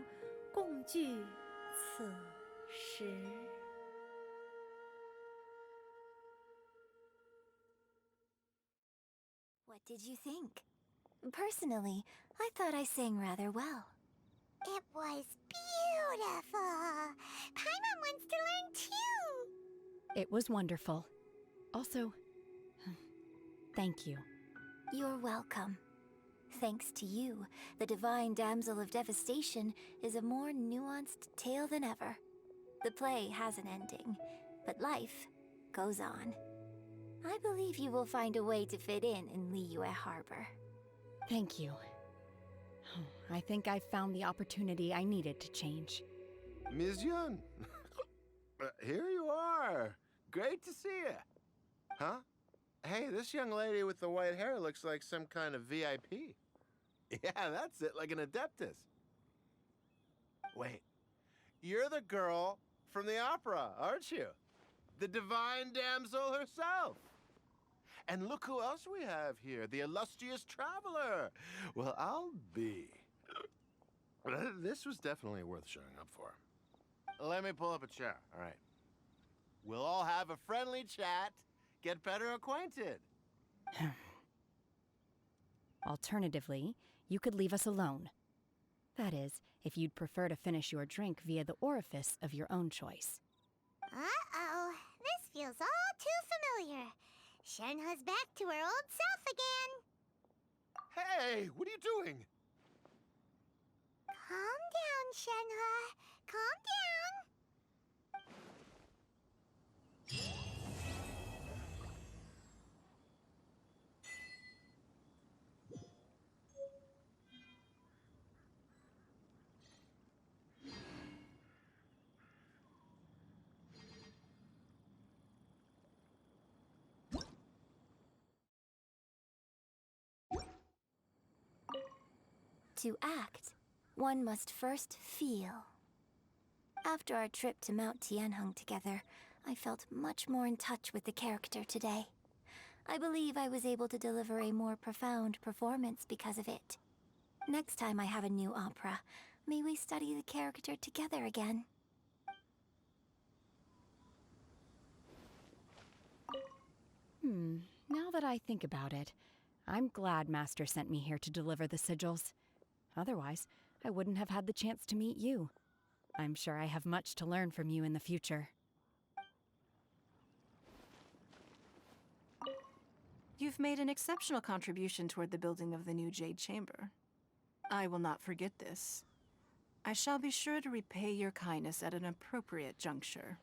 共聚此时。What did you think? Personally, I thought I sang rather well. It was beautiful. Paimon wants to learn too. It was wonderful. Also, thank you. You're welcome. Thanks to you, the Divine Damsel of Devastation is a more nuanced tale than ever. The play has an ending, but life goes on. I believe you will find a way to fit in Liyue Harbor. Thank you. I think I found the opportunity I needed to change. Ms. Yun, here you are. Great to see you. Huh? Hey, this young lady with the white hair looks like some kind of VIP. Yeah, that's it, like an Adeptus. Wait, you're the girl from the opera, aren't you? The Divine Damsel herself. And look who else we have here, the illustrious traveler. Well, I'll be. This was definitely worth showing up for. Let me pull up a chair, all right. We'll all have a friendly chat, get better acquainted. Alternatively, you could leave us alone. That is, if you'd prefer to finish your drink via the orifice of your own choice. Uh-oh, this feels all too familiar. Shenhe's back to her old self again. Hey, what are you doing? Calm down, Shenhe. Calm down. To act, one must first feel. After our trip to Mount Tianheng together, I felt much more in touch with the character today. I believe I was able to deliver a more profound performance because of it. Next time I have a new opera, may we study the character together again. Now that I think about it, I'm glad Master sent me here to deliver the sigils. Otherwise, I wouldn't have had the chance to meet you. I'm sure I have much to learn from you in the future. You've made an exceptional contribution toward the building of the new Jade Chamber. I will not forget this. I shall be sure to repay your kindness at an appropriate juncture.